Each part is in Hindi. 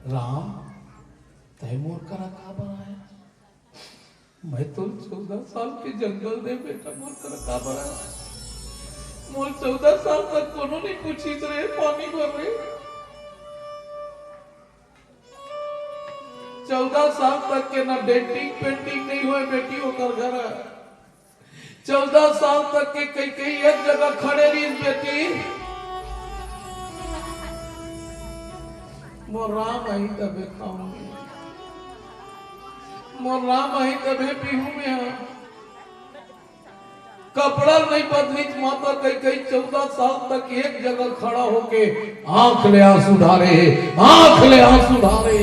राम तैमूर का रखा बनाया, मैं तो 14 साल के जंगल दे बेटा मोर का रखा बनाया, मोर 14 साल तक कोनो नहीं पूछी रहे पानी भर रहे, 14 साल तक के ना डेंटिंग पेंटिंग नहीं हुए बेटी होकर घर, 14 साल तक के कई कई एक जगह खड़े रही बेटी, मोर राम आई तबे खाऊंगी, मोर राम आई तबे पीहूं मैं, कपड़ा नहीं बदली माता कई कई 14 साल तक एक जगह खड़ा होके आंख ले आंसू ढारे, आंख ले आंसू ढारे।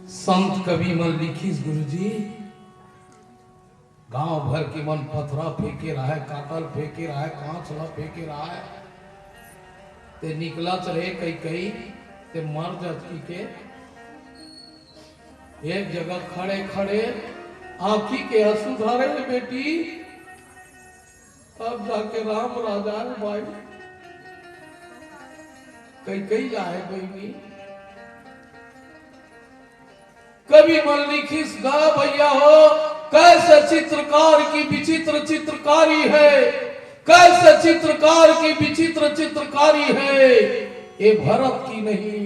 संत कवि मन लिखीस गुरुजी, गांव भर के मन पथरा फेंके रहा है, काटल फेंके रहा है, कांचला फेंके रहा है, ते निकला चले कई कई ते मर जाती के एक जगह खड़े खड़े आंखी के आंसू धारे बेटी, तब जाके राम राजा भाई कई कई जाए बहनी, कभी मन लिखिस गा भैया हो, कैसे चित्रकार की विचित्र चित्रकारी है, कैसे चित्रकार की विचित्र चित्रकारी है, ये भरत की नहीं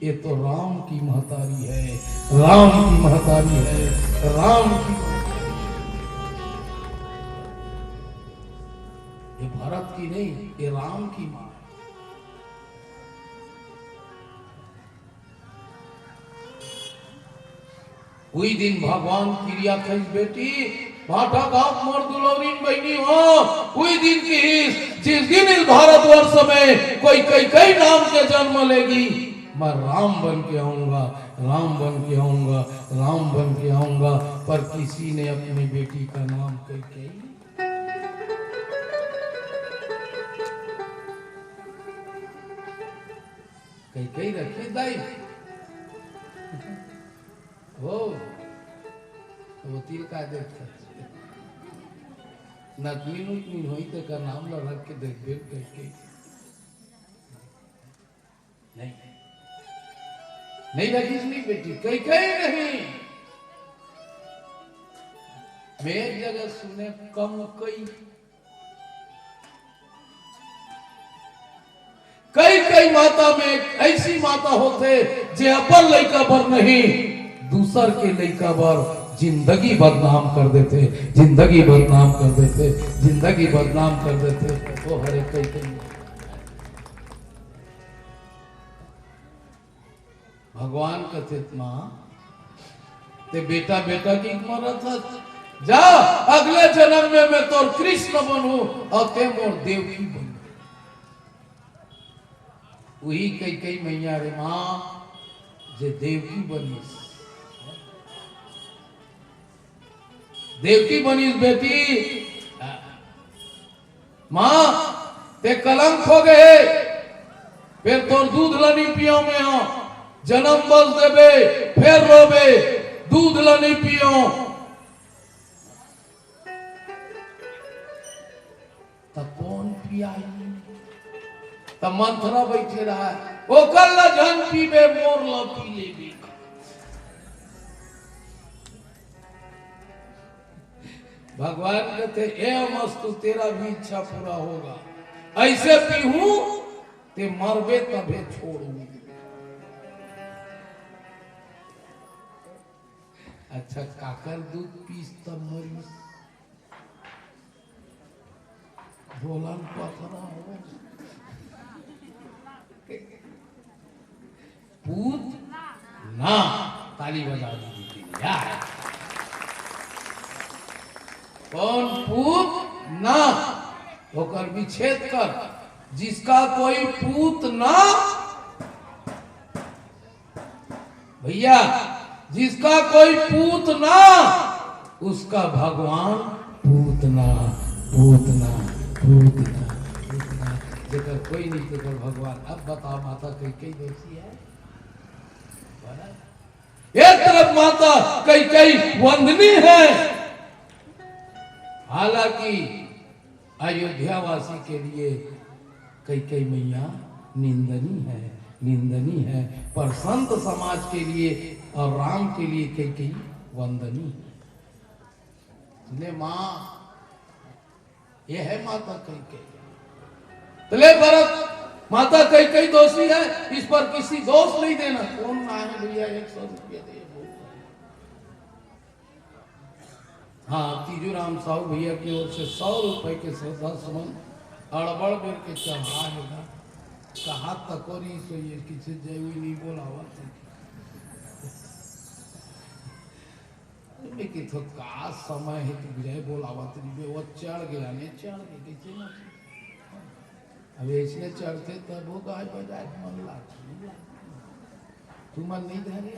ये तो राम की महतारी है, राम की महतारी है, राम की, ये भरत की नहीं ये राम की मां। हुई दिन भगवान क्रिया खई बेटी, भाटा गांव मोर दुलौरीन बहनी हो, हुई दिन की जिस दिन इस भारतवर्ष में कोई कई कई नाम के जन्म लेगी, मैं राम बन के आऊंगा, राम बन के आऊंगा, राम बन के आऊंगा, पर किसी ने अपनी बेटी का नाम कई कई रखी दाई वो तिल का देख नकली नुकली हुई तो का नाम ला रख के देख देख करके नहीं नहीं रखी नहीं बेटी, कई कई नहीं, मैं एक जगह सुने कम कई कई माता में ऐसी माता होते जे अपन लड़का पर नहीं दूसर के लड़का पर जिंदगी बदनाम कर देते, जिंदगी बदनाम कर देते, जिंदगी बदनाम कर देते, वो हरे कई कई भगवान कहते मां ते बेटा बेटा की मरत जा, अगले जन्म में मैं तो कृष्ण बनूं और ते मोर देवकी बनूं। वही कई कई मैया रे मां जे देवकी बनीस, देवकी बनीस बेटी, मां ते कलंक हो गए, फिर तो दूध लनी पियो में हो, जन्म बस देबे फिर रोबे, दूध लनी पियो, तब कौन पियाई, तब मंथरा बैठे रहा है, वो कल जन पीबे मोर ला पी लेबे, भगवान कहते एवं मस्तु तेरा भी इच्छा पूरा होगा, ऐसे पीहूं ते मरबे तबे छोड़ूंगी। अच्छा काकर दूध पीस तब मरीस, बोलन पथरा हो, पूत ना, ताली बजा दीजिए यार, कौन पूत ना होकर विच्छेद कर, जिसका कोई पूत ना भैया, जिसका कोई पूत ना उसका भगवान पूतना पूतना पूतना पूतना, जेकर कोई नहीं तेकर भगवान। अब बताओ माता कई कई दोषी है, एक तरफ माता कैकेयी वंदनीय है, हालांकि अयोध्यावासी के लिए कैकेयी मैया निंदनीय है, पर संत समाज के लिए और राम के लिए कैकेयी वंदनीय है। मां ये है माता कैकेयी। तले भरत माता कैकेयी दोषी है, इस पर किसी दोष नहीं देना। कौन ना है भैया 100 रुपया दे। हाँ, तीजूराम साहू भैया की ओर से 100 रुपए के श्रद्धा सुमन अड़बड़ बेर के चढ़ाएगा। कहा तकोरी सो ये किसी जयवी नहीं बोलावा कि तो का समय है तो जय बोलावा तेरी वो चढ़ गया ने चढ़ गए कैसे ना। अब इसने चढ़ते तब वो गाय बजाए मन लाग तू मन नहीं धरे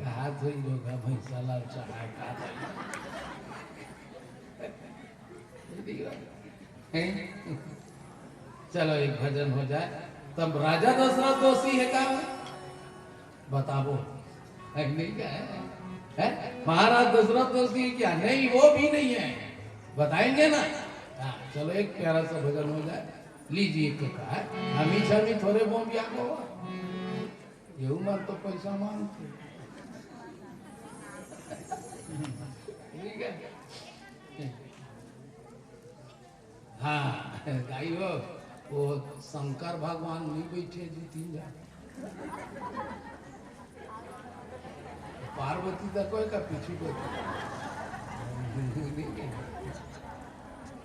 हाथ हुई होगा भैंसा लाल चढ़ा का चलो एक भजन हो जाए तब राजा दशरथ दोषी है का बताओ नहीं क्या है? महाराज दशरथ दोषी है क्या? नहीं, वो भी नहीं है, बताएंगे ना। हाँ, चलो एक प्यारा सा भजन हो जाए। लीजिए तो कहा हमी छमी थोड़े बोम्बिया को ये उम्र तो पैसा मांगते। ठीक है। हाँ गाई हो वो शंकर भगवान नहीं बैठे 2-3 जन, पार्वती तक का पीछे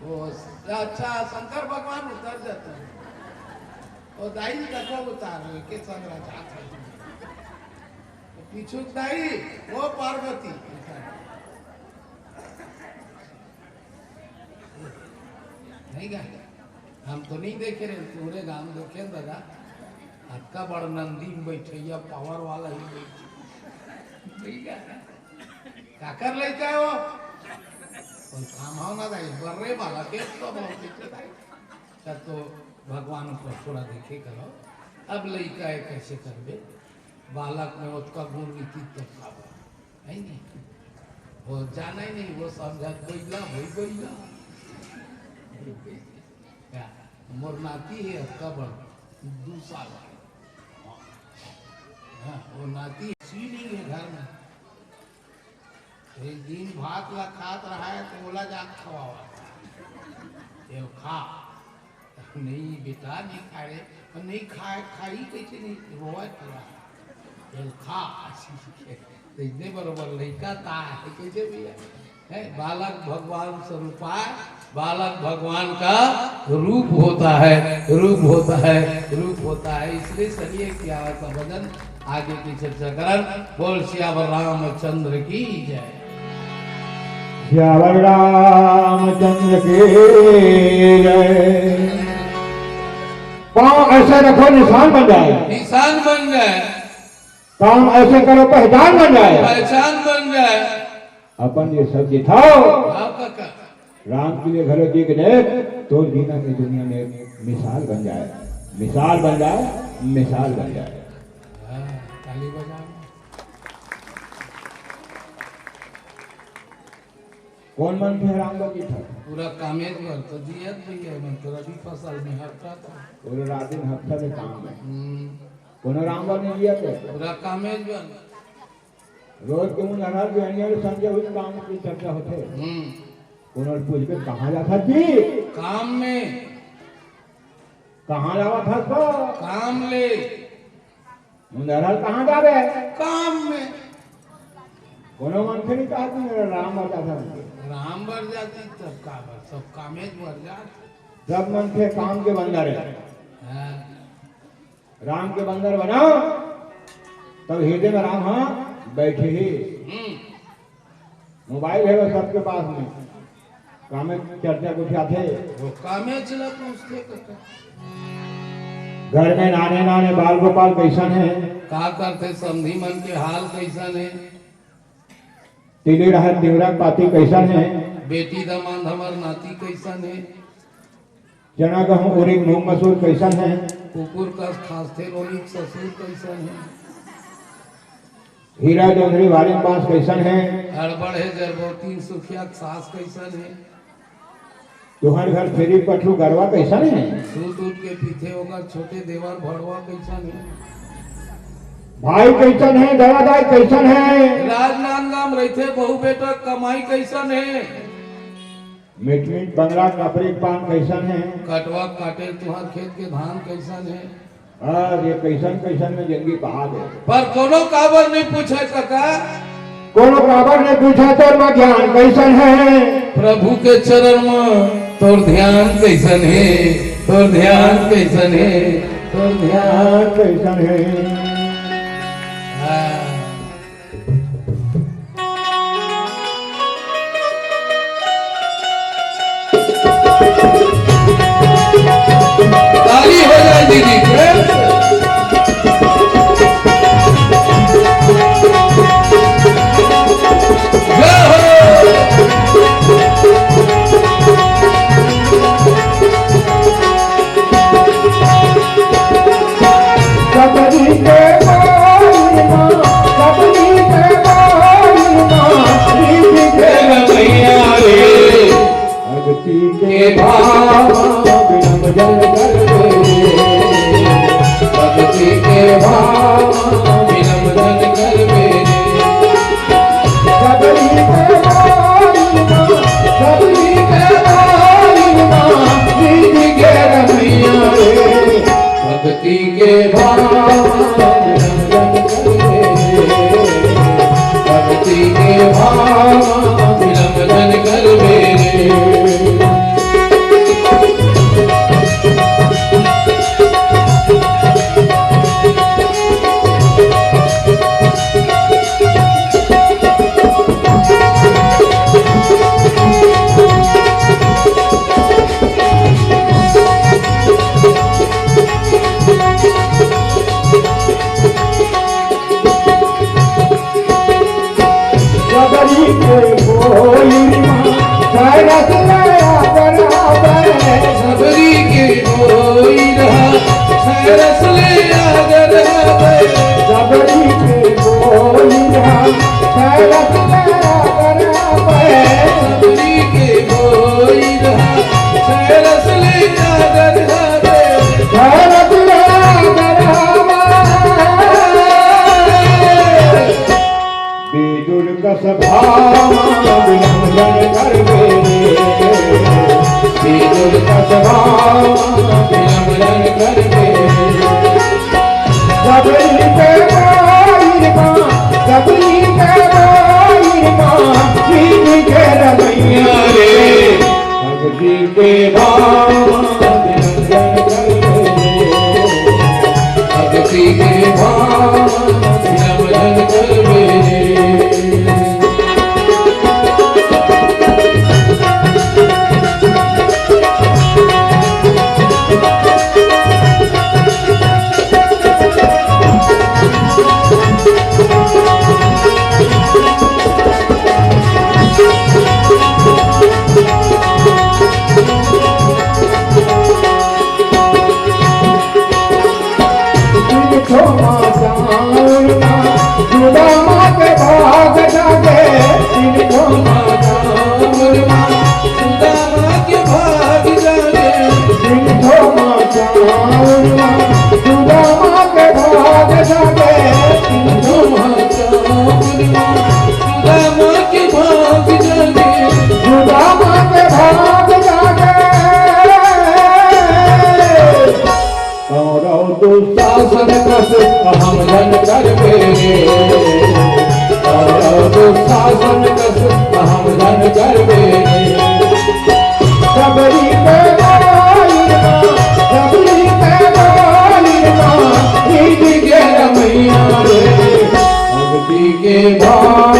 वो अच्छा शंकर भगवान उतर जाते हैं और दाई तक उतार के संग्रह चाहते पीछू दाई वो पार्वती नहीं गा। हम तो नहीं देखे रहे, पूरे गांव देखे दादा अक्का बड़ नंदी में बैठैया पावर वाला ही बैठे ठीक है। क्या कर लेता है वो काम हो ना दाई बर्रे वाला के तो तो भगवान को थोड़ा देखे करो। अब लड़का है कैसे कर दे बालक में उसका गुण नीति तो खावा है नहीं, वो जाना ही नहीं, वो समझा कोईला भाई कोईला मोर नाती है उसका बड़ 2 साल वो नाती नहीं है घर में। एक दिन भात ला खात रहा है तो बोला जा खवावा खा नहीं बेटा नहीं खाए नहीं खाए खाई कैसे नहीं रोवा खा इतने बरोबर लड़का ता है कैसे भैया है। बालक भगवान स्वरूप है, बालक भगवान का रूप होता है, रूप होता है, रूप होता है। इसलिए चलिए क्या होता भजन आगे की चर्चा करन। बोल श्यावर रामचंद्र की जय। श्यावर रामचंद्र की जय। पाँव ऐसे रखो निशान बन जाए, निशान बन जाए। काम ऐसे करो पहचान बन जाए, पहचान बन जाए। अपन ये सब दिखाओ काका राम के लिए घरों जी के तो जीना की दुनिया में मिसाल बन जाए, मिसाल बन जाए, मिसाल बन जाए। ताली बजाओ। कौन मन थे राम का था पूरा कामेज भर तो दियत भैया मन तो रबी फसल में हफ्ता था पूरे रात दिन हफ्ता में काम में कोनो राम का नहीं दिया पूरा कामेज भर रोज के मुन अनार बिहानिया संजय हुई काम की चर्चा होते कोनो पूछ के कहाँ जाता जी काम में कहाँ जावा था तो काम ले मुंदरल कहाँ जावे काम में कोनो मन से नहीं कहा मेरा राम और जाता राम भर जाती तब का भर सब कामेज भर जाते सब मन से काम के बंदर है राम के बंदर बनाओ तब हृदय में राम हाँ बैठे ही मोबाइल है वो सबके पास में कामे चर्चा कुछ आते वो कामे चला पूछते घर में नाने नाने बाल गोपाल कैसन है का करते समधी मन के हाल कैसन है तिली रहत देवरा पाती कैसन है बेटी दमाद हमर नाती कैसन है चना गहूं उड़ीद मूंग मसूर कैसन है कुकुर का खास थे लोली ससुर कैसन है हीरा जोंधरी वाली बांस कैसन है हड़बड़ है जरबोती सुखिया सास कैसन है तुम्हारे घर फेरी पटलू गरवा कैसन है सूत उठ के पीछे होकर छोटे देवर भड़वा कैसन है भाई कैसन है दादादाई कैसन है राजनांदगाम रहते बहु बेटा कमाई कैसन है मीट मीट बंगला कपड़े पान कैसन है कटवा काटे तुहार खेत के धान कैसन है और ये कैसन कैसन में जिंदगी कहा दे पर कोनो काबर नहीं पूछे काका कोनो काबर ने पूछा तो मां ज्ञान कैसन है प्रभु के चरण में तोर ध्यान कैसन है तोर ध्यान कैसन है तोर ध्यान कैसन है हाँ। ताली हो जाए दीदी प्रेम से। जय हो। सबरी के बाई मां सबरी के बाई मां दीदी के रमैया रे भक्ति के के भाव बिनम जल कर भक्ति के भाव विनम धन कर मेरे सबरी के बाई मां सबरी के बाई मां दीदी के रमैया रे भक्ति के भाव विनम धन कर मेरे भक्ति के भाव विनम धन कर मेरे सबरी के बोली मां सरस लया बराबर सबरी के कोई रहा सरस ले आगर सबरी के बोली मां सरस लया बराबर सबरी के कोई रहा सरस ले आगर सरस लया बराबर बेदुर कस भामा विलम जन कर मेरे बेदुर का स्वभाव विलम धन कर मेरे सबरी के बोली मां सबरी के बोली मां दीदी के रमैया रे भक्ति के भाव विलम धन कर मेरे भक्ति के भाव विलम धन कर मेरे दुशासन कस हम धन कर मेरे दुशासन कस हम धन कर मेरे सबरी पे बोली मां सबरी पे बोली मां दीदी के रमैया रे भक्ति के भाव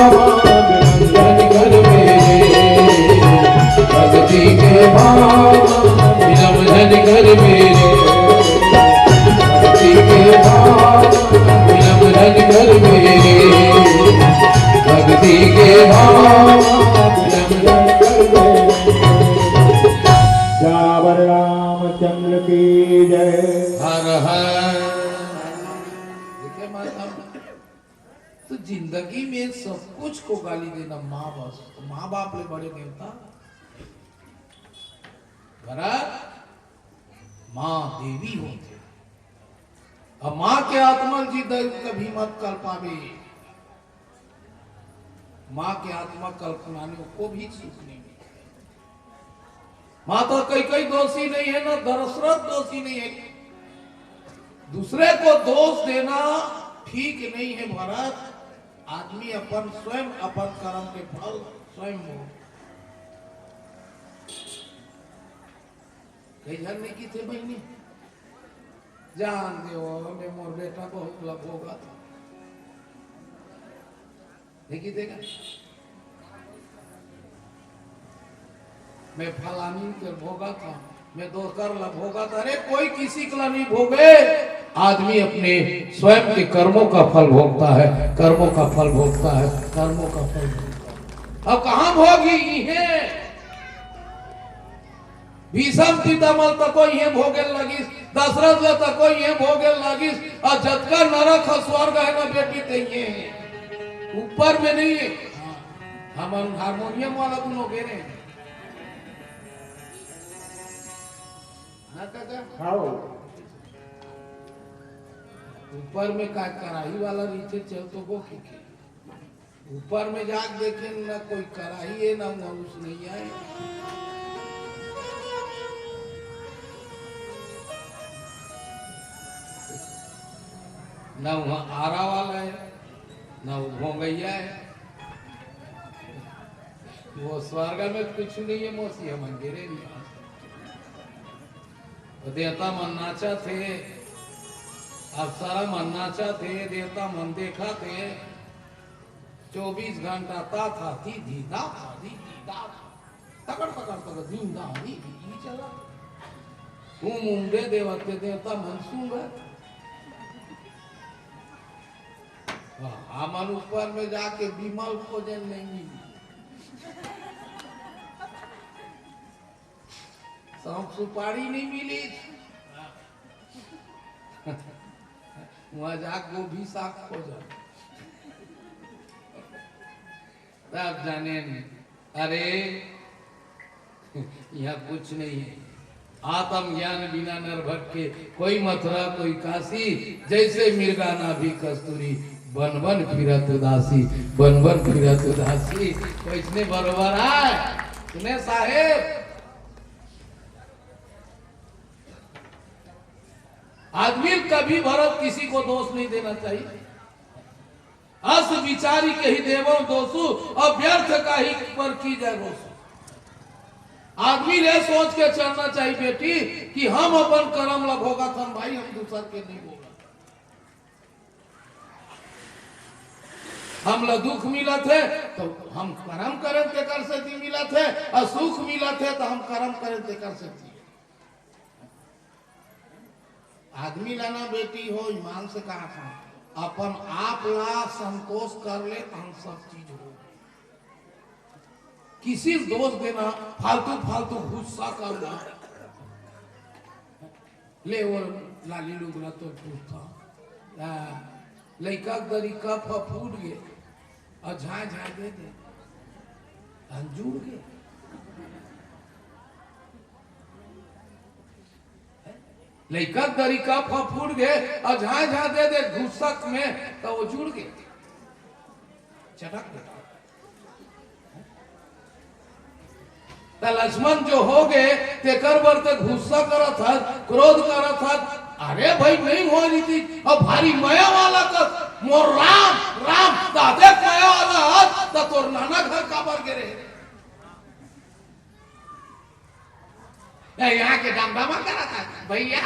धन कर मेरे भक्ति के भाव विलम धन कर मेरे के भाव विलम धन कर मेरे भक्ति के भाव विलम धन कर मेरे। श्यावर रामचंद्र की जय। हर हर के माता, तो जिंदगी में सब कुछ को गाली देना माँ बस, तो माँ बाप ले बड़े देवता भरत, माँ देवी होते, अब माँ के आत्मा जी दर्द कभी मत कर पावे, माँ के आत्मा कल्पना को भी सुख नहीं मिलता। माँ तो कई दोषी नहीं है ना, दशरथ दोषी नहीं है। दूसरे को दोष देना ठीक नहीं है भरत, आदमी अपन स्वयं अपन कर्म के फल स्वयं हो। कई जन नहीं की थे बहनी, जान दो मैं मोर बेटा बहुत लब होगा था, देखी देगा मैं फलानी के भोगा था, मैं दो कर लब होगा था। अरे कोई किसी का नहीं भोगे, आदमी अपने स्वयं के कर्मों का फल भोगता है, कर्मों का फल भोगता है, कर्मों का फल भोगता है। अब कहां भोगी है भीषम पितामल तक कोई है भोगे लगिस, दशरथ ले तक कोई है भोगे लगिस, और जतका नरक स्वर्ग है ना बेटी तैये है, ऊपर में नहीं है। हम हारमोनियम वाला दोनों गे रहे हैं ना काका, ऊपर में का कराही वाला नीचे चल तो वो खींचे, ऊपर में जाके देखे ना कोई कराही है ना मनुष्य नहीं आए। ना वहां आरा वाला है ना वो भोंगैया है, वो स्वर्ग में कुछ नहीं है, मोसिया मंदिरे नहीं। देवता मन नाचा थे, अप्सरा मन नाचा थे, देवता मन देखा थे, 24 घंटा ता था थी धीदा था धी धीदा तकड़ तकड़ तकड़ धीदा धी धी चला हूँ मुंडे देवते देवता मन सूंगा। हमन ऊपर में जाके विमल भोजन नहीं मिली, सौंफ सुपारी नहीं मिली, वहां जाके गोभी साग खोजा, तब जाने अरे यहाँ कुछ नहीं है। आत्म ज्ञान बिना नर भटके, कोई मथुरा कोई काशी, जैसे मिर्गा नाभि कस्तूरी, बन बन फिरत उदासी, बन बन फिरत उदासी। तो इसने बरोबर है सुने साहेब, आदमी कभी भरत किसी को दोष नहीं देना चाहिए। अस विचारी के ही देवो दोषु, और व्यर्थ का ही पर की जाए रोषु। आदमी ने सोच के चलना चाहिए बेटी कि हम अपन कर्म ला भोगा था भाई, हम दूसर के नहीं भोगा। हम ला दुख मिला थे तो हम कर्म करें ते कर सकती मिला थे, और सुख मिला थे तो हम कर्म करें ते कर सकती। आदमी लाना बेटी हो ईमान से कहा था, अपन आप ला संतोष कर ले तो हम सब चीज हो। किसी दोष देना फालतू फालतू गुस्सा करना, ले वो लाली लुगला तो टूटा लड़का दरी कप फूट गए और झाए झाए दे दे जुड़ गए। लड़का दरी कप फूट गए और झाए झाए दे दे गुस्सा में, तो वो जुड़ गए चटक गए। लक्ष्मण जो हो गए तेकर बर ते गुस्सा करा था, क्रोध करा था। अरे भाई नहीं हो रही थी, अब भारी माया वाला का मोर राम राम दादे माया वाला हाथ तो तोर नाना घर काबर गिरे। यहाँ के डमडमा करा था भैया,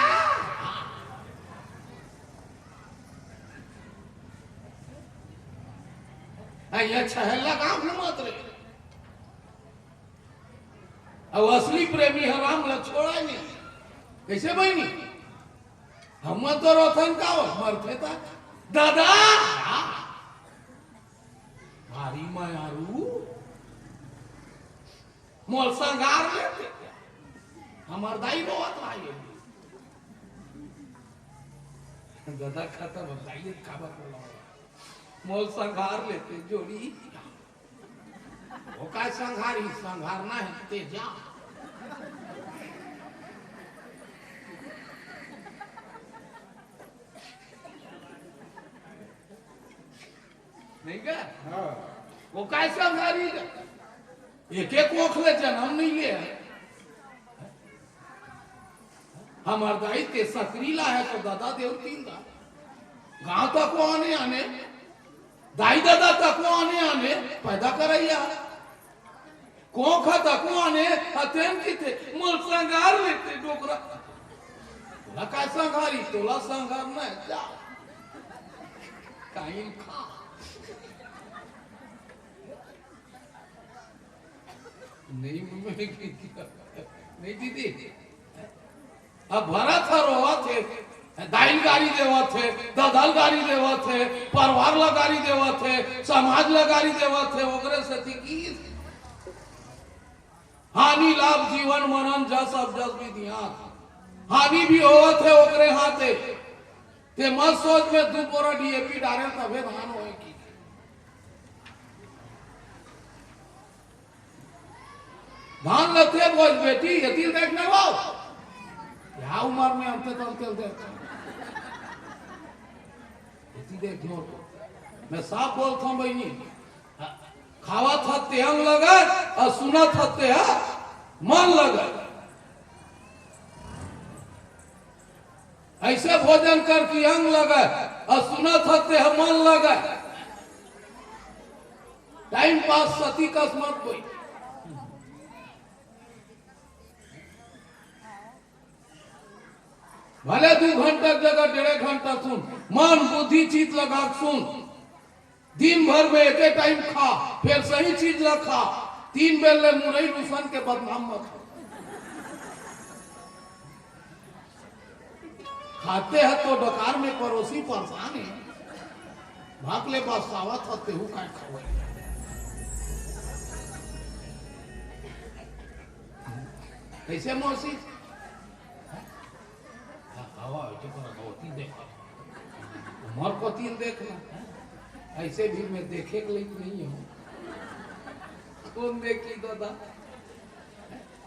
यहाँ छहला गांव घूमत रहे। अब असली प्रेमी है राम ला छोड़ा नहीं, कैसे बहनी हम तो रोथन का मरते था दादा भारी मायारू मोल संगार लेते हमार दाई रोवत रही। दादा खाता बताइए खाबा बोला मोल संघार लेते जोड़ी वो काय संघारी संघारना है ते जा नहीं क्या हाँ वो काय संघारी एक एक ओखले जन्म नहीं ले हमार दाई ते सकरीला है तो दादा देवतीन का गांव तक वो आने दाई दादा तक वो आने पैदा करैया कोखा तक वो आने अतेन की थे मुल संगार लेते डोकरा तोला काय संगारी तोला संगार ना जा काइन खा नहीं मम्मी नहीं दीदी अब भरत हर होवा थे दाइल गाड़ी देवा थे ददल गाड़ी देवा थे परिवार ला गाड़ी देवा थे समाज ला गाड़ी देवा थे ओकरे से की हानि लाभ जीवन मरण जस अबजस विधियान हानि भी होवा थे ओकरे हाथे ते मत सोच में दू बोरा डीएपी डाले तबे धान होए की धान लथे बोझ बेटी यति देखने वाओ या उम्र में हमसे तो देखते देखो तो मैं साफ बोलता हूं बहनी खावा थते अंग लगा और सुना थते है मन लगा ऐसे भोजन कर की अंग लगा और सुना थते है मन लगा टाइम पास सती कसमत कोई भले 2 घंटा जगह 1.5 घंटा सुन मन बुद्धि चित लगा सुन दिन भर में एक टाइम खा फिर सही चीज रखा 3 बेर ले मुरई लूसन के बदनाम मत खाते हैं तो डकार में पड़ोसी परेशान है भाग ले पास सावत होते हूँ काय खावे कैसे मौसी उमर को 3 देखना ऐसे भी मैं देखे के लिए नहीं हूँ कौन देखी दादा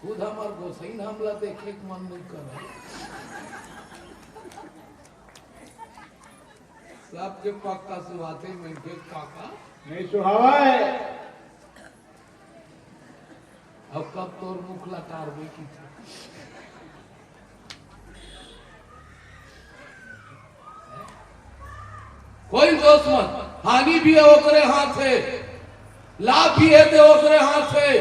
खुद हमार गोसाइन हमला देखे के मन नहीं कर सबके पक्का सुहाते में के काका नहीं सुहावा है अब कब तोर मुख लटार की थी कोई दोस्त मत हानि भी है ओकरे हाथ है लाभ भी है ते ओकरे हाथ है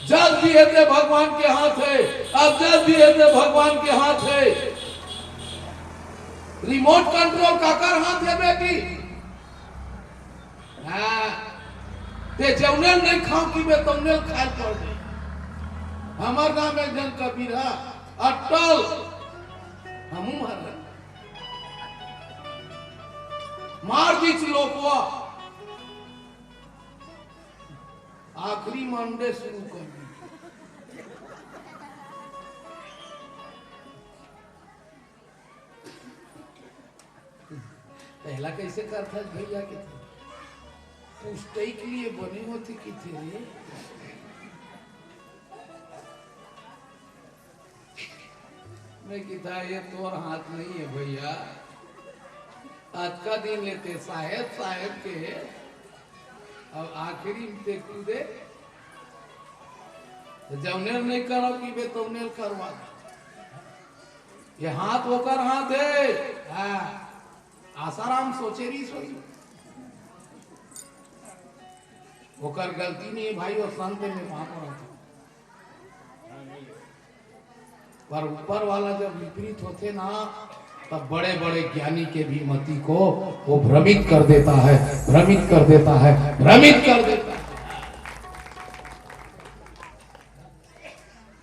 जज भी है ते भगवान के हाथ है अब जज भी है ते भगवान के हाथ है रिमोट कंट्रोल काकर हाथ है बेटी ते जौनेल नहीं खाओ की बे तौनेल खाए पड़ गए हमार गांव में जन कबीर है अटल हमू मर मार दी लोकवा आखिरी मंडे शुरू कर दी पहला कैसे करता भैया के पूछते के लिए बने होते कि थे रे मैं किता ये तोर हाथ नहीं है भैया आज का दिन लेते साहेब के अब आखिरी में कूदे तो जौनेल नहीं करो कि बे तौनेल करवा ये हाथ होकर हाथ है आसाराम सोचे रही सोई होकर गलती नहीं भाई और संत में वहां पर पर ऊपर वाला जब विपरीत होते ना तब बड़े बड़े ज्ञानी के भी मति को वो भ्रमित कर देता है भ्रमित कर देता है भ्रमित कर देता है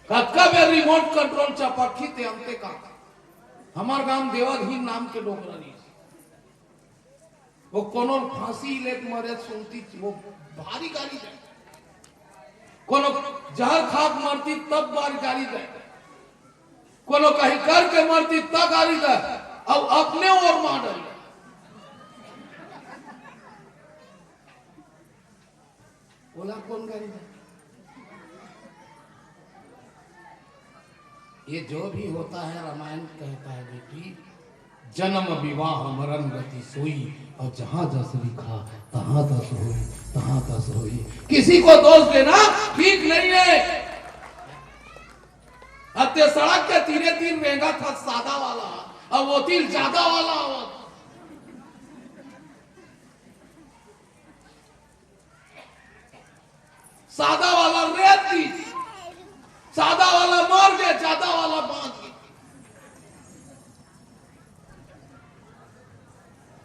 कब रिमोट कंट्रोल चपक्खी थे हमते का हमार गांव देवाधीन नाम के डोकरा नहीं वो कोनो फांसी ले मरे सुनती वो भारी गाली दे कोनो जहर खाक मरती तब बार गाली दे कोनो कहीं करके मरती तब गाली दे अब अपने और मार डाल बोला कौन करेगा। ये जो भी होता है रामायण कहता है बेटी, जन्म विवाह मरण गति सोई, और जहां जस लिखा तहां तस होई, तहां तस होई। किसी को दोष देना ठीक नहीं है। अत्य सड़क के तीरे तीन महंगा था सादा वाला, अब वो तिल ज्यादा वाला हुआ। सादा वाला रेत दी, सादा वाला मार गया, ज्यादा वाला बांध गया।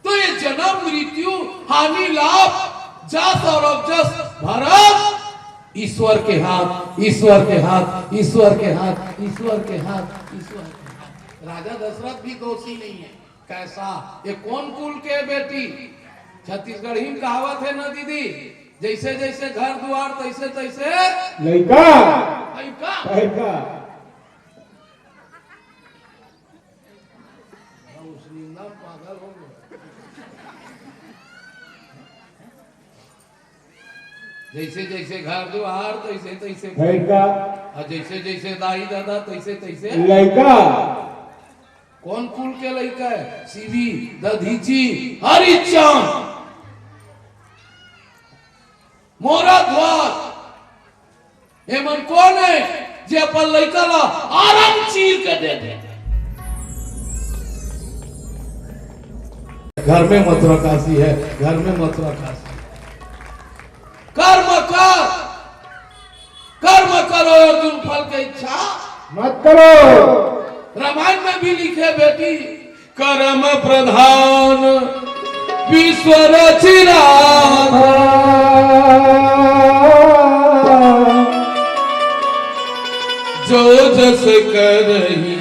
तो ये जन्म मृत्यु हानि लाभ जस और अवजस भरत ईश्वर के हाथ, ईश्वर के हाथ, ईश्वर के हाथ, ईश्वर के हाथ, ईश्वर के हाथ। राजा दशरथ भी दोषी नहीं है। कैसा? ये कौन कुल के बेटी? छत्तीसगढ़ी में कहावत है ना दीदी, जैसे जैसे घर द्वार तैसे तैसे लड़का लड़का। लड़का उस निंदा पागल हो गया। जैसे जैसे घर द्वार तैसे तैसे लड़का, और जैसे जैसे दाई दादा तैसे तैसे लड़का। कौन कुल के लड़का है? सीवी दधीची हरिचंद मोरा द्वार। एमन कौन है जे अपन लड़का ला आराम चीर के दे दे। घर में मथुरा काशी है, घर में मथुरा काशी। कर्म कर, कर्म करो अर्जुन फल की इच्छा मत करो। रामायण में भी लिखे बेटी, कर्म प्रधान विश्व रचिरा, जो जस करही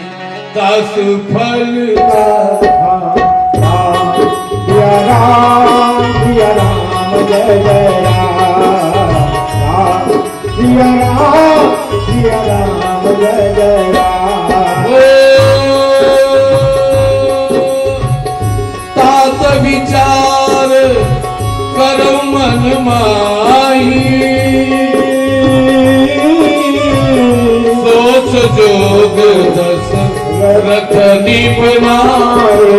तस फल। सिया राम जय जय राम, सिया राम जय जय राम। तात विचार करो मन माही, सोच जोग दस रथ निपनाए।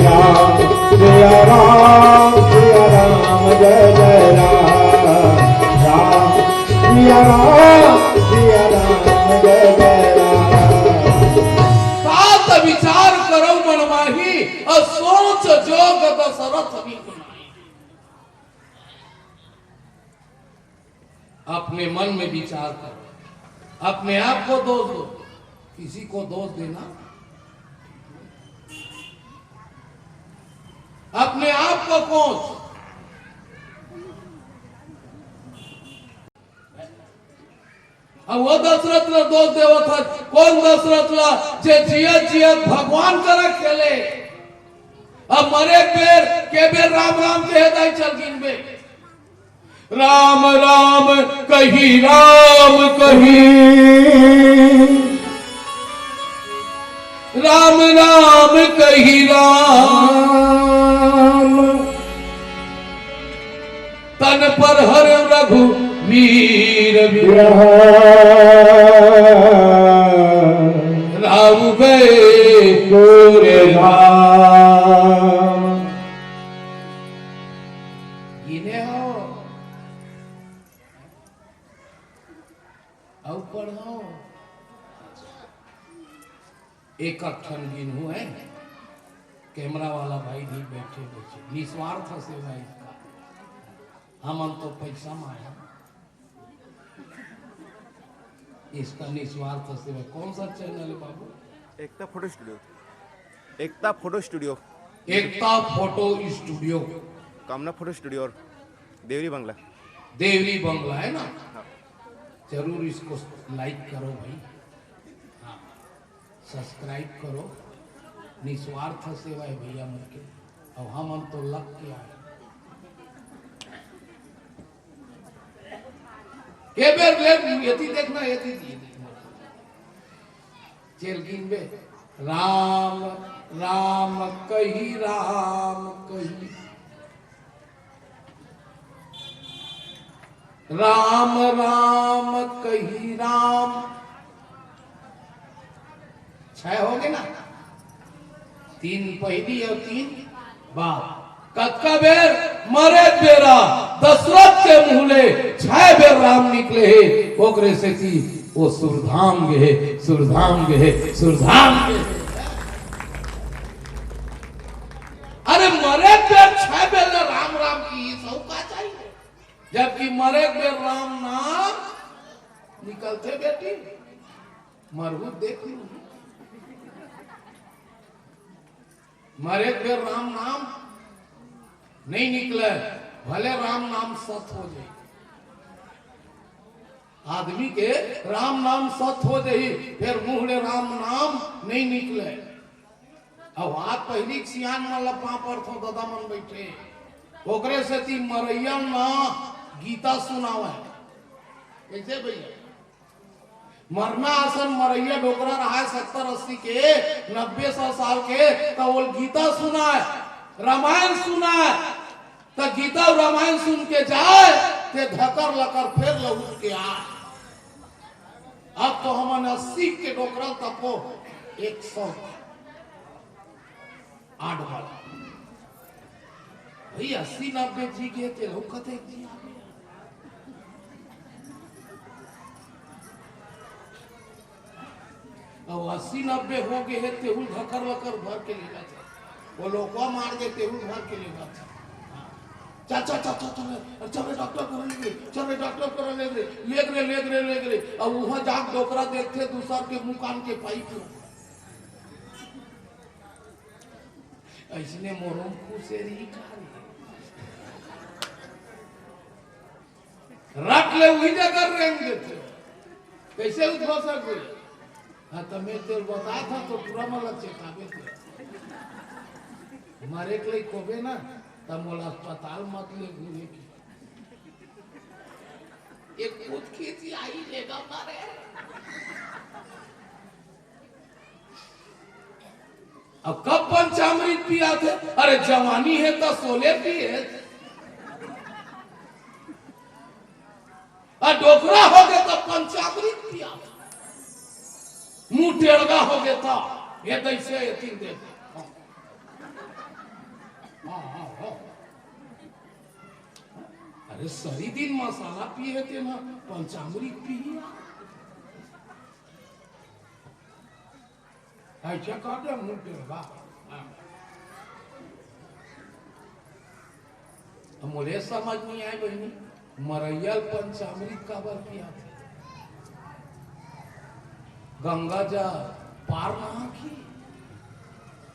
राम सिया राम जय जय राम, राम सिया राम जय जय राम। तात विचार करो मन माही, और सोच जोग दशरथ निपनाए। अपने मन में विचार करो, अपने आप को दोष दो, किसी को दोष देना। अपने आप को कोस। अब वो दशरथ ला दोष देव था। कौन दशरथ ला जे जियत जियत भगवान कर खेले, अब मरे पेर के बेर राम राम के हृदय चल गिनबे। राम राम कही, राम कही, राम राम कही राम, तन पर हर रघु वीर विरह, राम गए गोरे धाम। गिने हो और पढ़ो, एक अक्षर गिन हुए। कैमरा वाला भाई भी बैठे बैठे, निस्वार्थ सेवा इसका। हम तो पैसा मांगा, इसका निस्वार्थ सेवा। कौन सा चैनल है बाबू? एकता फोटो स्टूडियो, एकता फोटो स्टूडियो, एकता फोटो स्टूडियो, कामना फोटो स्टूडियो और देवरी बंगला। देवरी बंगला है ना? जरूर इसको लाइक करो भाई, हाँ सब्सक्राइब करो। निस्वार्थ सेवा है भैया मन के। अब हम तो लग क्या है के बेर ले यति देखना, यति चेल गिन बे। राम राम कही राम कही, राम राम कही राम। 6 हो गए ना, 3 पहली और 3 बाद। कक्का बेर मरे बेरा दशरथ के मुहले 6 बेर राम निकले हे, ओकरे से थी वो सुरधाम गे, सुरधाम गे, सुरधाम गे। अरे मरे बेर 6 बेर राम राम की सब का चाहिए, जबकि मरे बेर राम नाम निकलते बेटी। मरहू देख लू, मरे बेर राम नाम नहीं निकले, भले राम नाम सत हो जाए। आदमी के राम नाम सत हो जाए, फिर मुहले राम नाम नहीं निकले। अब आज पहली सियान वाला पापर थो दादा मन बैठे, ओकरे से ती मरैया ना गीता सुनावे। कैसे भैया मरना आसन मरैया डोकरा रहा है 70-80 के 90-100 साल के, तो वो गीता सुना है, रामायण सुना है, तो गीता और रामायण सुन के जाए ते धकर लकर फिर लौट के आए। अब तो हमने 80 के डोकरा तको 108 वाला भाई 80-90 जी के ते लौकत एक जी। अब 80-90 हो गए हैं, तेहुल धकर लकर भर के ले जाते, वो लोग मार के तेहुल भर के ले जाते। चाचा चाचा चले चले डॉक्टर कर ले, चले डॉक्टर कर ले रे। अब वहां जाग डोकरा देखते दूसर के मुंह कान के पाइप ऐसने मोरम खुशेरी रख ले वही जगह रेंग देते। कैसे उठो सकते? हाँ तो मैं तेरे बता था तो पूरा मतलब चेतावे थे हमारे के लिए कोबे ना, तब मोला अस्पताल मत ले घूमे की एक खुद खेती आई लेगा मारे। अब कब पंचामृत पिया थे? अरे जवानी है तो 16 पिए, और डोकरा हो गए तो पंचामृत पिया था। मुंह टेढ़गा हो गया था, ये दैसे यतीम दे। अरे सही दिन मसाला पिए थे ना, पंचामृत पिया ऐसा काटे मुंह टेढ़गा। मुझे समझ नहीं आए बहनी, मरैयल पंचामृत का बार पिया था। गंगा जा पार नहा की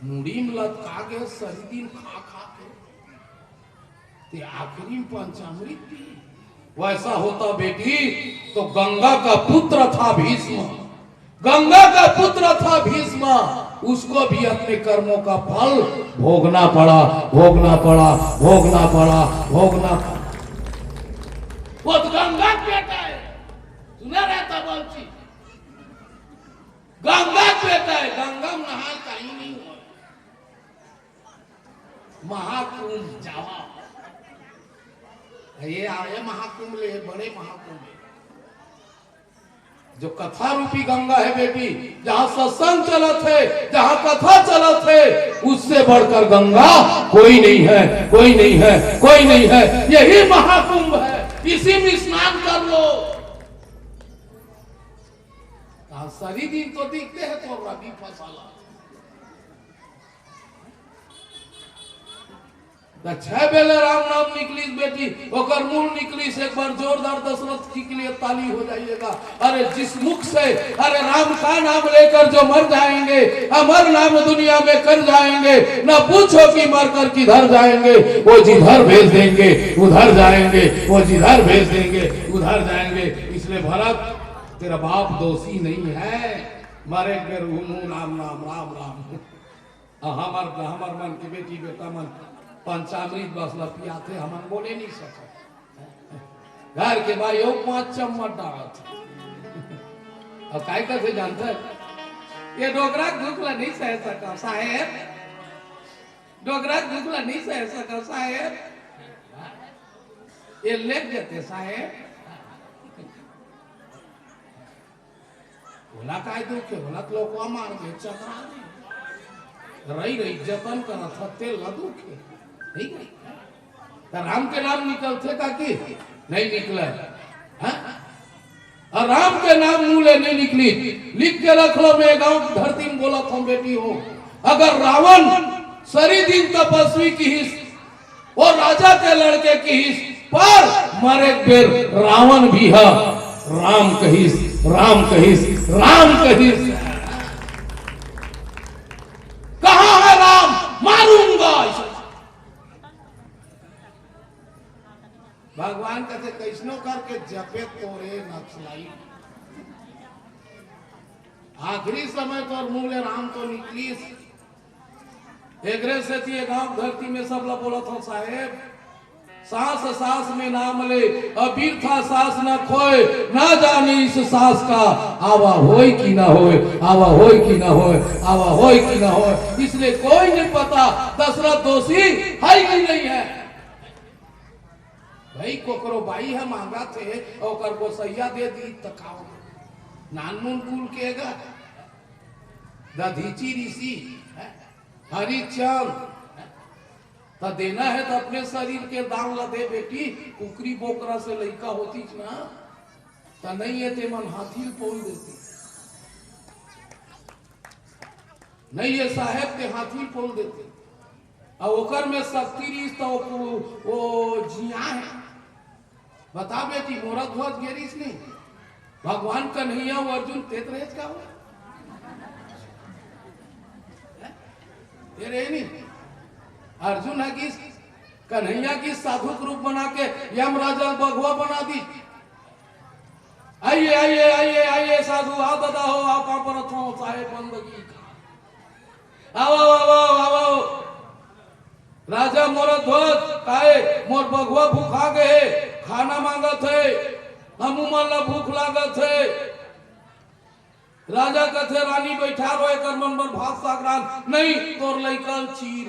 मुड़ी में लटका गए सही दिन खा खा के ते आखिरी पंचामृत पी। वैसा होता बेटी तो गंगा का पुत्र था भीष्म, गंगा का पुत्र था भीष्म, उसको भी अपने कर्मों का फल भोगना पड़ा, भोगना पड़ा, भोगना पड़ा, भोगना पड़ा। वो तो गंगा बेटा है, सुना रहता बोलती गंगा बेटा है। गंगा में नहा कहीं नहीं हुआ, महाकुंभ जावा ये आए महाकुंभ ले, बड़े महाकुंभ जो कथा रूपी गंगा है बेटी, जहां सत्संग चलत है, जहां कथा चलत है, उससे बढ़कर गंगा कोई नहीं है, कोई नहीं है, कोई नहीं है। यही महाकुंभ है, इसी में स्नान कर लो। सभी दिन तो दिखते हैं तो रबी फसला 6 बेले राम नाम निकली बेटी, ओकर मूल निकली से एक बार जोरदार दशरथ जी के लिए ताली हो जाइएगा। अरे जिस मुख से अरे राम का नाम लेकर जो मर जाएंगे, अमर नाम दुनिया में कर जाएंगे, न पूछो कि मरकर किधर जाएंगे, वो जिधर भेज देंगे उधर जाएंगे, वो जिधर भेज देंगे उधर जाएंगे। इसलिए भरत तेरा बाप दोषी नहीं है, मारे के नाम नाम राम राम। हमार मन की बेटी बेटा मन पंचामृत बसला पिया थे, हम बोले नहीं सके। घर के भाई 5 चम्मच डाला था। अब काय कैसे जानता है ये डोगरा दुखला नहीं सह सका साहेब, डोगरा दुखला नहीं सह सका साहेब, ये लेट जाते साहेब। बोला काय दुख है, बोला लोग मार दे चतरा रही रही जतन करा था तेल न दुखे नहीं गई। राम के नाम निकलते का कि नहीं निकला, और राम के नाम मूले नहीं निकली। लिख के रख लो, मैं गांव धरती में बोला था बेटी हो, अगर रावण सरी दिन तपस्वी की हिस्स और राजा के लड़के की हिस्स पर मरे बेर रावण भी है, राम कहिस राम कहिस राम कहिस। कहां है राम, मारूंगा। भगवान कहते कैसनो करके जपे तोरे नक्सलाई, आखिरी समय तो मूल्य राम तो निकली। एग्रे से थी गांव धरती में सब लोग बोला था साहेब, सांस सांस में नाम ले, अबीर था सांस न खोए, ना जाने इस सांस का आवा होए कि ना होए, आवा होए कि ना होए, आवा होए कि ना होए। इसलिए कोई नहीं पता दशरथ दोषी है कि नहीं है। भाई कोकरो बाई है मांगा थे और को सैया दे दी तकाओ नानमुन कुल केगा दधीची ऋषि हरिचंद तो देना है तो अपने शरीर के दाम ला दे बेटी। कुकरी बोकरा से लड़का होती ना तो नहीं है ते मन हाथी पोल देती, नहीं है साहेब के हाथी पोल देते। और ओकर में शक्ति रीस तो वो जिया है। बता बेटी मोरा ध्वज गेरीस नहीं, भगवान कन्हैया वो अर्जुन तेत रहे का हो तेरे नहीं। अर्जुन है कि कन्हैया की साधु रूप बना के यमराजा भगवा बना दी। आइए आइए आइए आइए साधु आओ दादा हो, आप पर साहेब बंदगी आओ आओ आओ। राजा मोर ध्वज काहे मोर भगवा भूखा गए, खाना मांगत है, हम मन भूख लागत है। राजा कथे रानी बैठा रोए कर मन पर भात सागरान नहीं तोर लइकन चीर।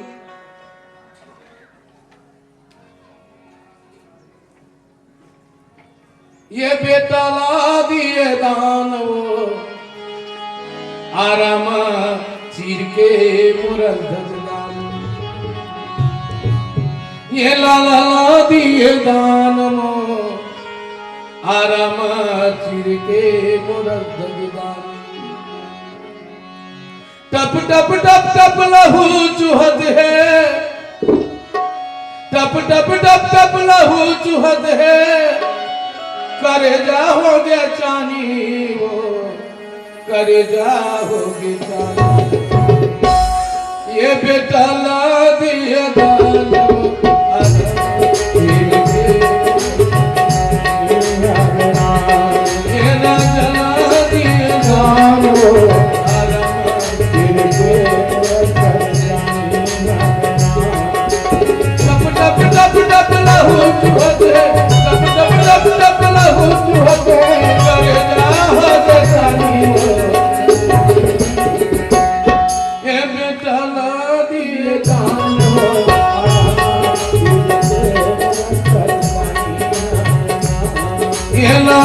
ये बेटा ला दिए दान वो आराम चीर के मुरल धजदान, ये लाला दिए दान मो आराम चीर के मुरल धजदान। टप टप टप टप लहू चुहद है, टप टप टप टप लहू चुहद है, करे जाओगे चानी वो करे जाओगे चानी। ये बेटा ला दिया दान ये राजा ला दिया दान टप टप टप टप लहू चुहद है, टप टप टप टप लहू चुहद है, करे जाओगे चानी ये बेटा ला दिए दान ये ला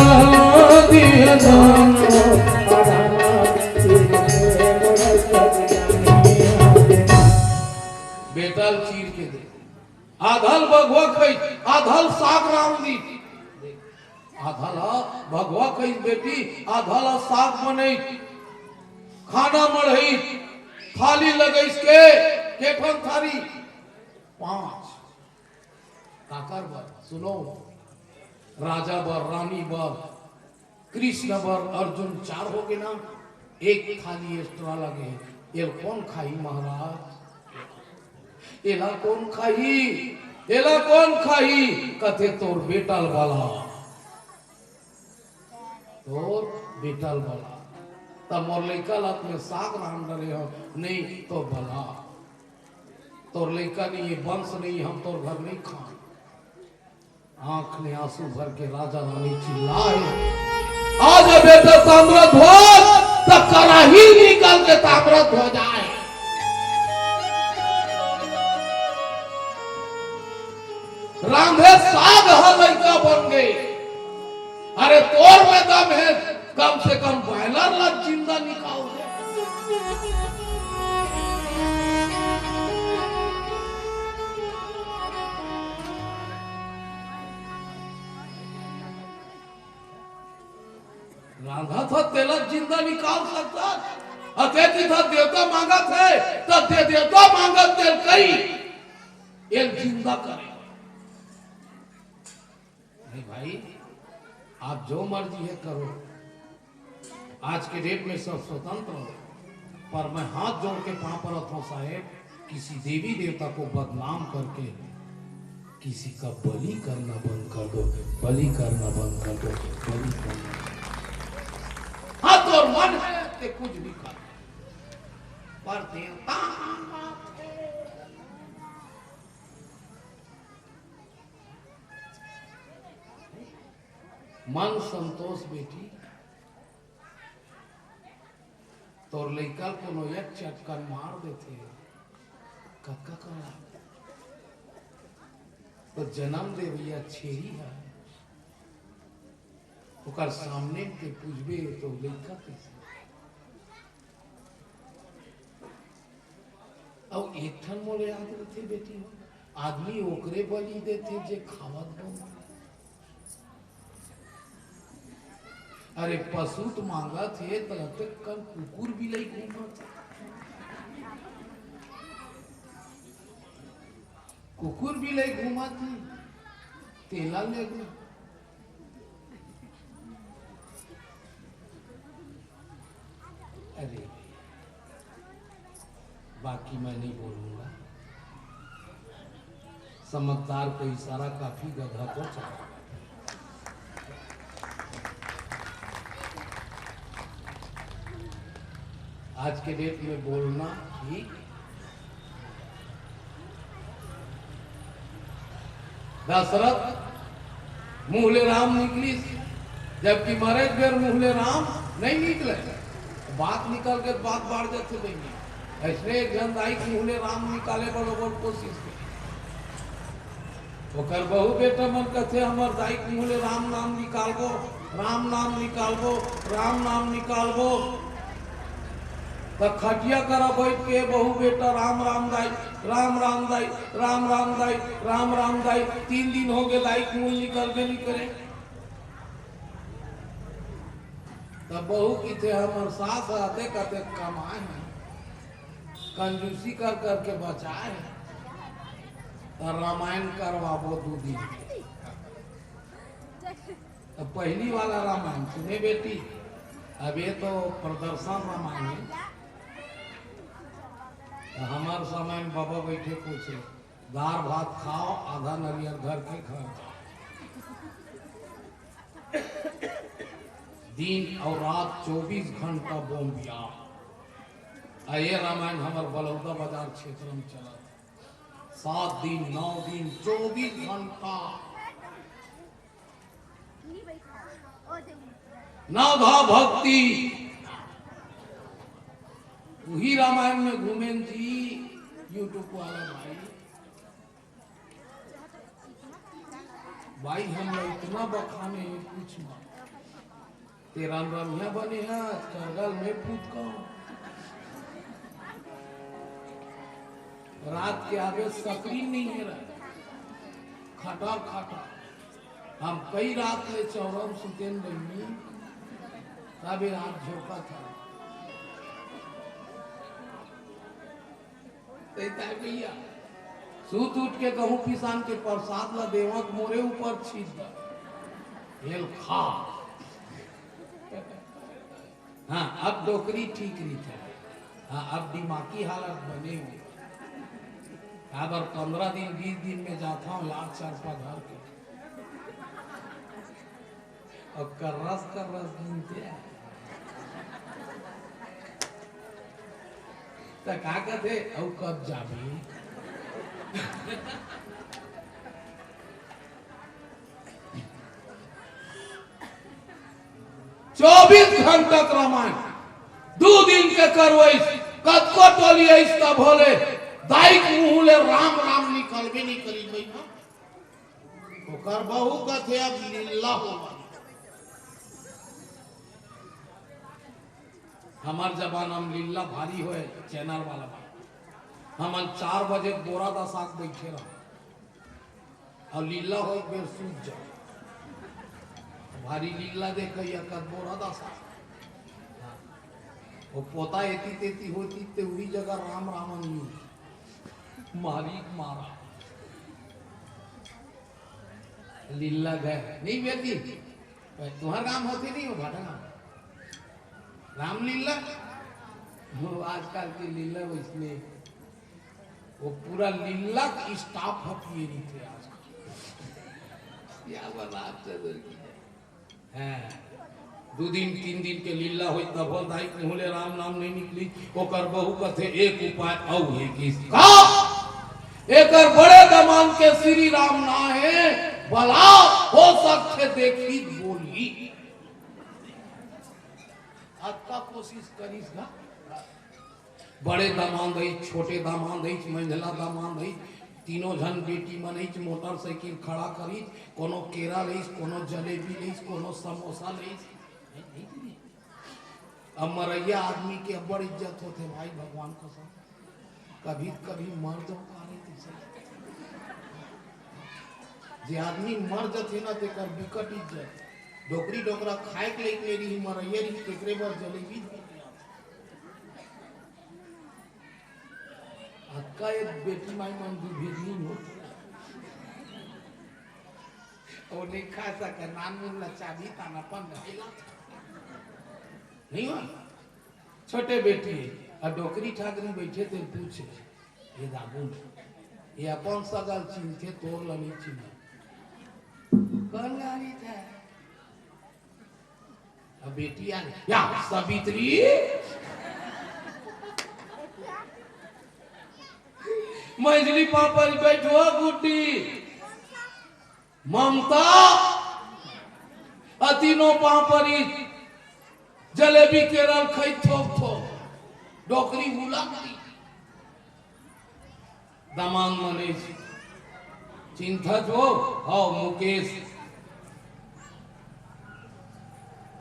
दिए दान। बेटल चीर के दे, आधल भगवा खई, आधल साग राम दी, आधल भगवा खई बेटी, आधल साग बने, खाना मढ़ई, थाली लगे इसके केफन थाली 5 काकर बर सुनो, राजा बर रानी बर कृष्ण बर अर्जुन 4 हो गए ना, 1 थाली एक्स्ट्रा लगे। ये कौन खाई महाराज, एला कौन खाई, एला कौन खाई। कथे तोर बेटल वाला, तोर बेटल वाला तब मोर लइका लात में साग राम डले हो नहीं तो भला तोर लइका नहीं, ये वंश नहीं, हम तोर घर नहीं खा। आंख में आंसू भर के राजा रानी चिल्लाए, आज बेटा ताम्रध्वज तक कराही निकल के ताम्रत हो जाए। रांधे साग लड़का बन गए। अरे तोर में दम है, कम से कम बॉयलर ला जिंदा निकाल दे। रांधा था तेला जिंदा निकाल सकता, अतिथि था देवता मांगा थे तो देवता मांगा तेल कई एक जिंदा करे। नहीं भाई, आप जो मर्जी है करो, आज के डेट में सब स्वतंत्र हो, पर मैं हाथ जोड़ के पांव पड़ता हूं साहेब, किसी देवी देवता को बदनाम करके किसी का बलि करना बंद कर दो, बलि करना बंद कर दो, बलि करना। हाथ और मन है ते कुछ भी कर, पर देवता मन संतोष बेटी तोर लड़का को एक चटकन मार देते कक्का करा तो जन्म दे भैया छेरी है, ओकर सामने के पूछबे तो लड़का कैसे। अब एक ठन मोरे याद रहते बेटी, आदमी ओकरे बलि देते जे खावत बन। अरे पशु तो मांगा थे तो कल कुकुर भी लई घूमत, कुकुर भी लई घूमा थी तेला ले गई। अरे बाकी मैं नहीं बोलूंगा, समझदार को इशारा काफी गधा को चाहिए। आज के डेट में बोलना ठीक, दशरथ मुहले राम निकली, जबकि मरे बेर मुहले राम नहीं निकले, बात निकल के बात बढ़ जाते नहीं। ऐसे एक जन दाई मुहले राम निकाले बरोबर कोशिश की, ओकर बहु बेटा मन कहते हमार दाई मुहले राम नाम निकालबो, राम नाम निकालबो, राम नाम निकालबो। तो खटिया करा बैठ के बहु बेटा राम राम दाई, राम राम दाई, राम राम दाई, राम राम दाई। 3 दिन हो गए दाई मूल निकलबे नहीं करे। तब बहू की थे हमारे सास आते कहते कमाए हैं, कंजूसी कर करके बचाए, तो रामायण करवाबो 2 दिन। तो पहली वाला रामायण सुने बेटी, अब ये तो प्रदर्शन रामायण है। हमारे समय में बाबा बैठे पूछे दाल भात खाओ, आधा नरियर घर के घर दिन और रात 24 घंटा बोम्बिया। ये रामायण हमारे बलौदा बाजार क्षेत्र में चला, 7 दिन 9 दिन 24 घंटा नवधा भक्ति। वही रामायण में घूमें जी यूट्यूब वाला भाई हम इतना बखाने कुछ मत, तेरा रमिया बने हैं करगल में पूत का रात के आगे सक्री नहीं है रहा, खटा खटा। हम कई रात में चौरम सुतेन नहीं, तब रात झोंका था भैया। सूत उठ के गहूं किसान के प्रसाद ला देवत मोरे ऊपर छीट दा हेल खा। हाँ अब डोकरी ठीक नहीं था, हाँ अब दिमागी हालत बने हुए। अगर 15 दिन 20 दिन में जाता हूँ लाख 4 घर के और कर्रस गिनते हैं तो का कहते और कब जाबी। 24 घंटा रामायण, 2 दो दिन के करवई कतको टोली ऐसा भोले दाइक मुंह ले राम राम निकलबे नहीं करी भाई तो कर बहु कथे अब लीला हो हमार जबान हम लीला भारी होए चैनल वाला हम 4 बजे बोरा दा साग बैठे रह और लीला हो बेर सूझ जा भारी लीला देख या बोरा दा साग वो पोता एती तेती होती तेवरी जगह राम रामन मारी मारा लीला गए नहीं बेटी तुम्हारा काम होती नहीं हो भाटा रामलीला वो आजकल की लीला इसमें वो पूरा लीला की स्टाफ हटिए नहीं थे आज या बात चल है 2 दिन 3 दिन के लीला हो तब दाई होले राम नाम नहीं निकली ओकर बहु कथे एक उपाय औ है किसका एकर बड़े दमान के श्री राम ना है भला हो सकते देखी बोली आता कोशिश करीस ना बड़े दामाद है छोटे दामाद है मंझला दामाद है तीनों जन बेटी मन मोटरसाइकिल खड़ा करी कोनो केरा लईस कोनो जलेबी लईस कोनो समोसा लईस अब मरैया आदमी के बड़ इज्जत होते भाई भगवान को सब कभी कभी मर जाओ जे आदमी मर जाते ना ते कर विकट इज्जत डोकरी डोकरा खाए के लिए मेरी मरैया री केकरे बर जलेबी अक्का एक बेटी माई मन दुभेदी हो और नहीं खा सका नान मुन्ना चाबी ताना पन नहीं हुआ छोटे बेटी और डोकरी ठाकरी बैठे थे पूछे ये दाबू ये अपन सगल चिन्ह थे तोड़ लनी चिन्ह कौन गाड़ी था अब बेटी आ या सावित्री मैजली पापा बैठो गुड्डी ममता अतीनो पापरी जलेबी केरल खाई थोक थोक डोकरी हुला करी दमान मने चिंता जो हाँ मुकेश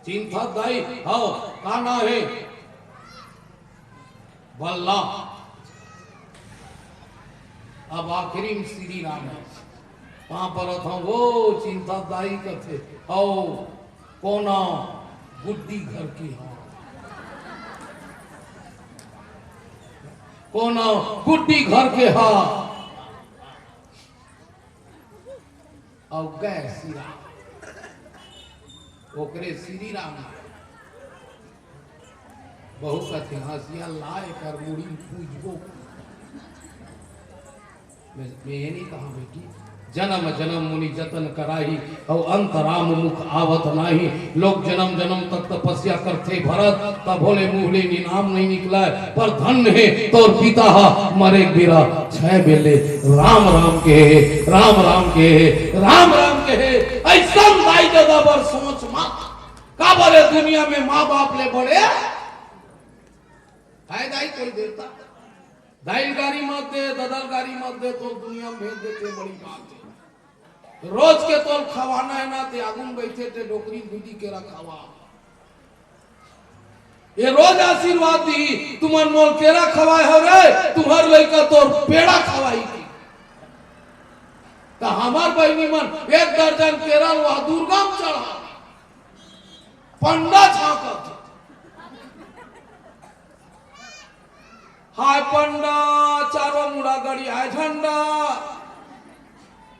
चिंता दाई हाँ काना है बल्ला अब आखिरी में श्री राम है वहां पर था वो चिंता दाई कथे आओ कोना गुड्डी घर की हाँ कोना गुड्डी घर के हाँ और गए श्री राम ओकरे श्री राम बहु कथे हंसिया लाए कर मुड़ी पूजबो मैं ये नहीं कहा बेटी जन्म जन्म मुनि जतन कराही और अंतराम मुख आवत नाही लोग जन्म जन्म तक तपस्या करते भरत तब भोले मुहले निनाम नहीं निकला पर धन्य है तो पिता मरे बिरा 6 बेले राम राम के राम राम के राम राम के ऐसा दाई दादा बर सोच मत का बोले दुनिया में माँ बाप ले बड़े है दाई कोई देता दाई गाड़ी मत दे ददल गाड़ी मत दे तो दुनिया में भेज देते बड़ी बात है रोज के तोल खवाना है ना ते आगुन बैठे थे डोकरी दूधी के रखावा ये रोज आशीर्वाद दी तुम्हार मोल केरा खवाए हो रे तुम्हार लड़का तोर पेड़ा खवाई थी तो हमार बहनी मन 1 दर्जन केरा वह दुर्गा में चढ़ा पंडा झांकत हाय पंडा चारों मुड़ा गड़ी आए झंडा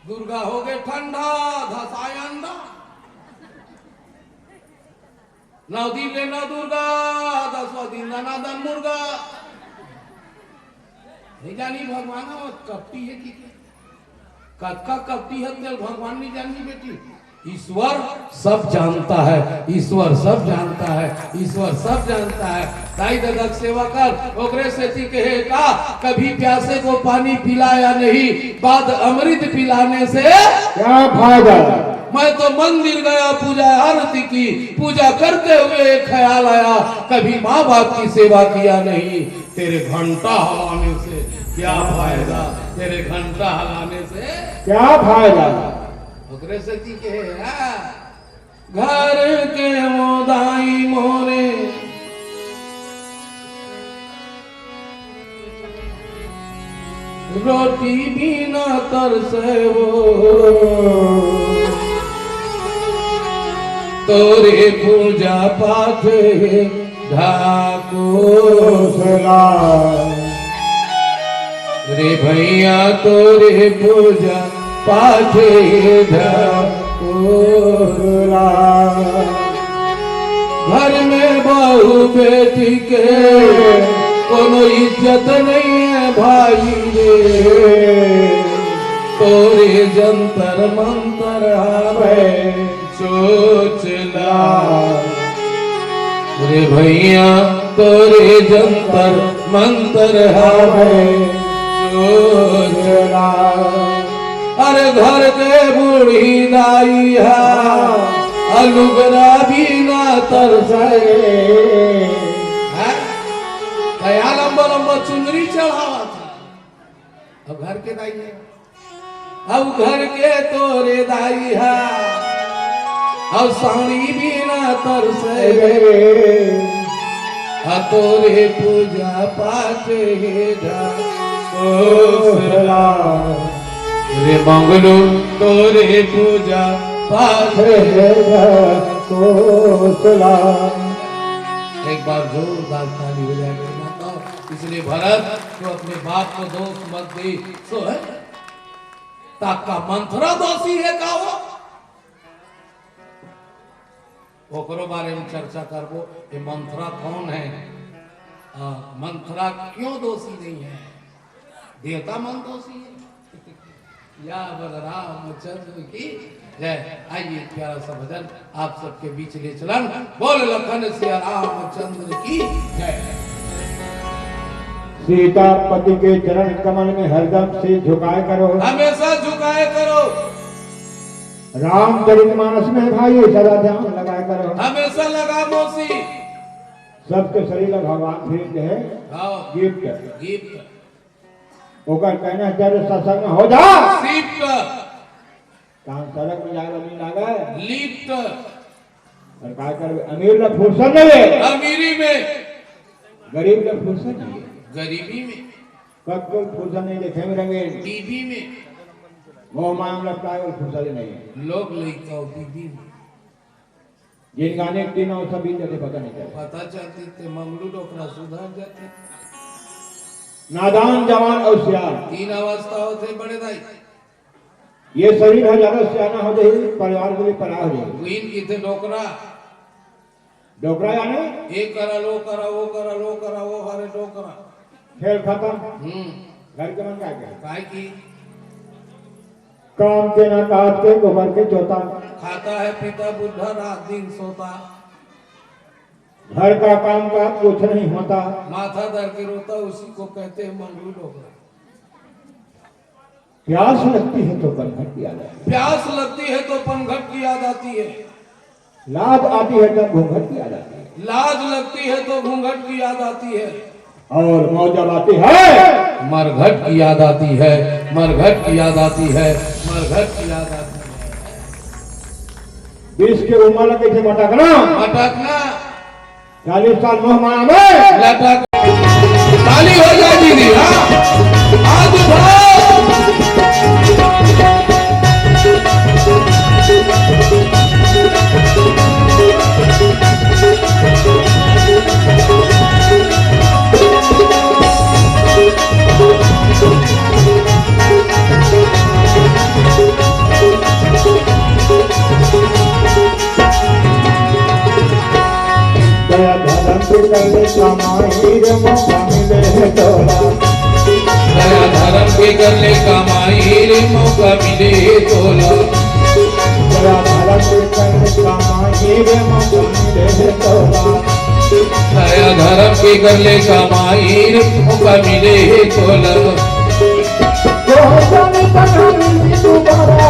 दुर्गा हो गए ठंडा धसाए अंडा 9 दिन लेना दुर्गा 10वां दिन लाना दन मुर्गा नहीं जानी भगवान कपटी है कि कक्का कपटी है तेल भगवान नहीं जानी बेटी ईश्वर सब जानता है, ईश्वर सब जानता है, ईश्वर सब जानता है। दाई ददक सेवा कर ओकरे से ती कहे का कभी प्यासे को पानी पिलाया नहीं, बाद अमृत पिलाने से क्या फायदा। मैं तो मंदिर गया, पूजा आरती की, पूजा करते हुए एक ख्याल आया कभी माँ बाप की सेवा किया नहीं। तेरे घंटा हलाने से क्या फायदा, तेरे घंटा हलाने से क्या फायदा। ओकरे से ती कहे घर के मोदाई मोरे रोटी बिना तरसे वो, तोरे पूजा पाठ ढाको रे भैया, तोरे पूजा पाठ ढाको। घर में बहू बेटी के कोनो इज्जत नहीं है भाई रे, तोरे जंतर मंतर आवे सोचला रे भैया, तोरे जंतर मंतर आवे सोचला। अरे घर के बूढ़ी दाई अलुगरा भी ना तरसे, दया लंबा लंबा चुनरी चढ़ावा था। अब घर के दाई है, अब घर के तोरे दाई है, अब साड़ी भी ना तरसे, तोरे पूजा पाठ रे मंगलू, तोरे पूजा पाठ। एक बार जोरदार ताली हो जाएगी। इसलिए भरत तो अपने बाप को दोष मत दे, सो है ताका मंथरा दोषी है का वो ओकरो बारे में चर्चा करबो। ये मंथरा कौन है, मंथरा क्यों दोषी नहीं है, देवता मन दोषी है या बलरामचंद्र की जय। आइए प्यारा सा भजन आप सबके बीच ले चलन, बोल लखन सिया रामचंद्र की जय। सीता पति के चरण कमल में हरदम से झुकाए करो, हमेशा झुकाए करो। रामचरितमानस में भाई सदा ध्यान लगाए करो, हमेशा लगा मौसी। सबके शरीर भगवान भेज है गिफ्ट, गिफ्ट ओकर कहना जब सत्संग हो जा शिफ्ट, काम सड़क में जाए नहीं लागे लिफ्ट। और काय कर अमीर ने फुर्सत नहीं है, अमीरी में, गरीब ने फुर्सत नहीं है, गरीबी में, कब कोई फुर्सत नहीं देखे में रंगे टीवी में, वो माम लगता है फुर्सत नहीं है। लोग लेकर टीवी में जिन गाने तीनों सभी जगह पता नहीं चले, पता चलती थे मंगलू डोकरा सुधर जाते। नादान जवान और सियान 3 अवस्था होते बड़े दाई। ये शरीर है ज्यादा सियाना हो जाए, परिवार के लिए परा हो जाए। क्वीन की थे डोकरा, डोकरा यानी एक करा लो करा वो करा लो करा वो हरे डोकरा, खेल खत्म। घर के मन क्या करे, काय की काम के ना काट के गोबर के जोता, खाता है पिता बुढ़ा रात दिन सोता, घर का काम का कुछ नहीं होता, माथा दर के रोता, उसी को कहते हैं मंगलू डोकरा। प्यास लगती है तो पनघट की याद आती है, प्यास लगती है तो पनघट की याद आती है, लाज आती है तब घूंघट की याद आती है, लाज लगती है तो घूंघट की याद आती है, और मौज जब आती है मरघट की याद आती है, मरघट की याद आती है, मरघट की याद आती है। 20 के उम्र के थे मटकना, मटकना 40 साल मोह माया में लटक। ताली हो जाए दीदी, आज उठाओ। दया धर्म के करने कमाई रे मौका मिले तोला, दया धर्म कमाई रे मौका मिले तोला दया धर्म की कर ले कमाई रे मौका मिले तोला कोजन कथा मिली दोबारा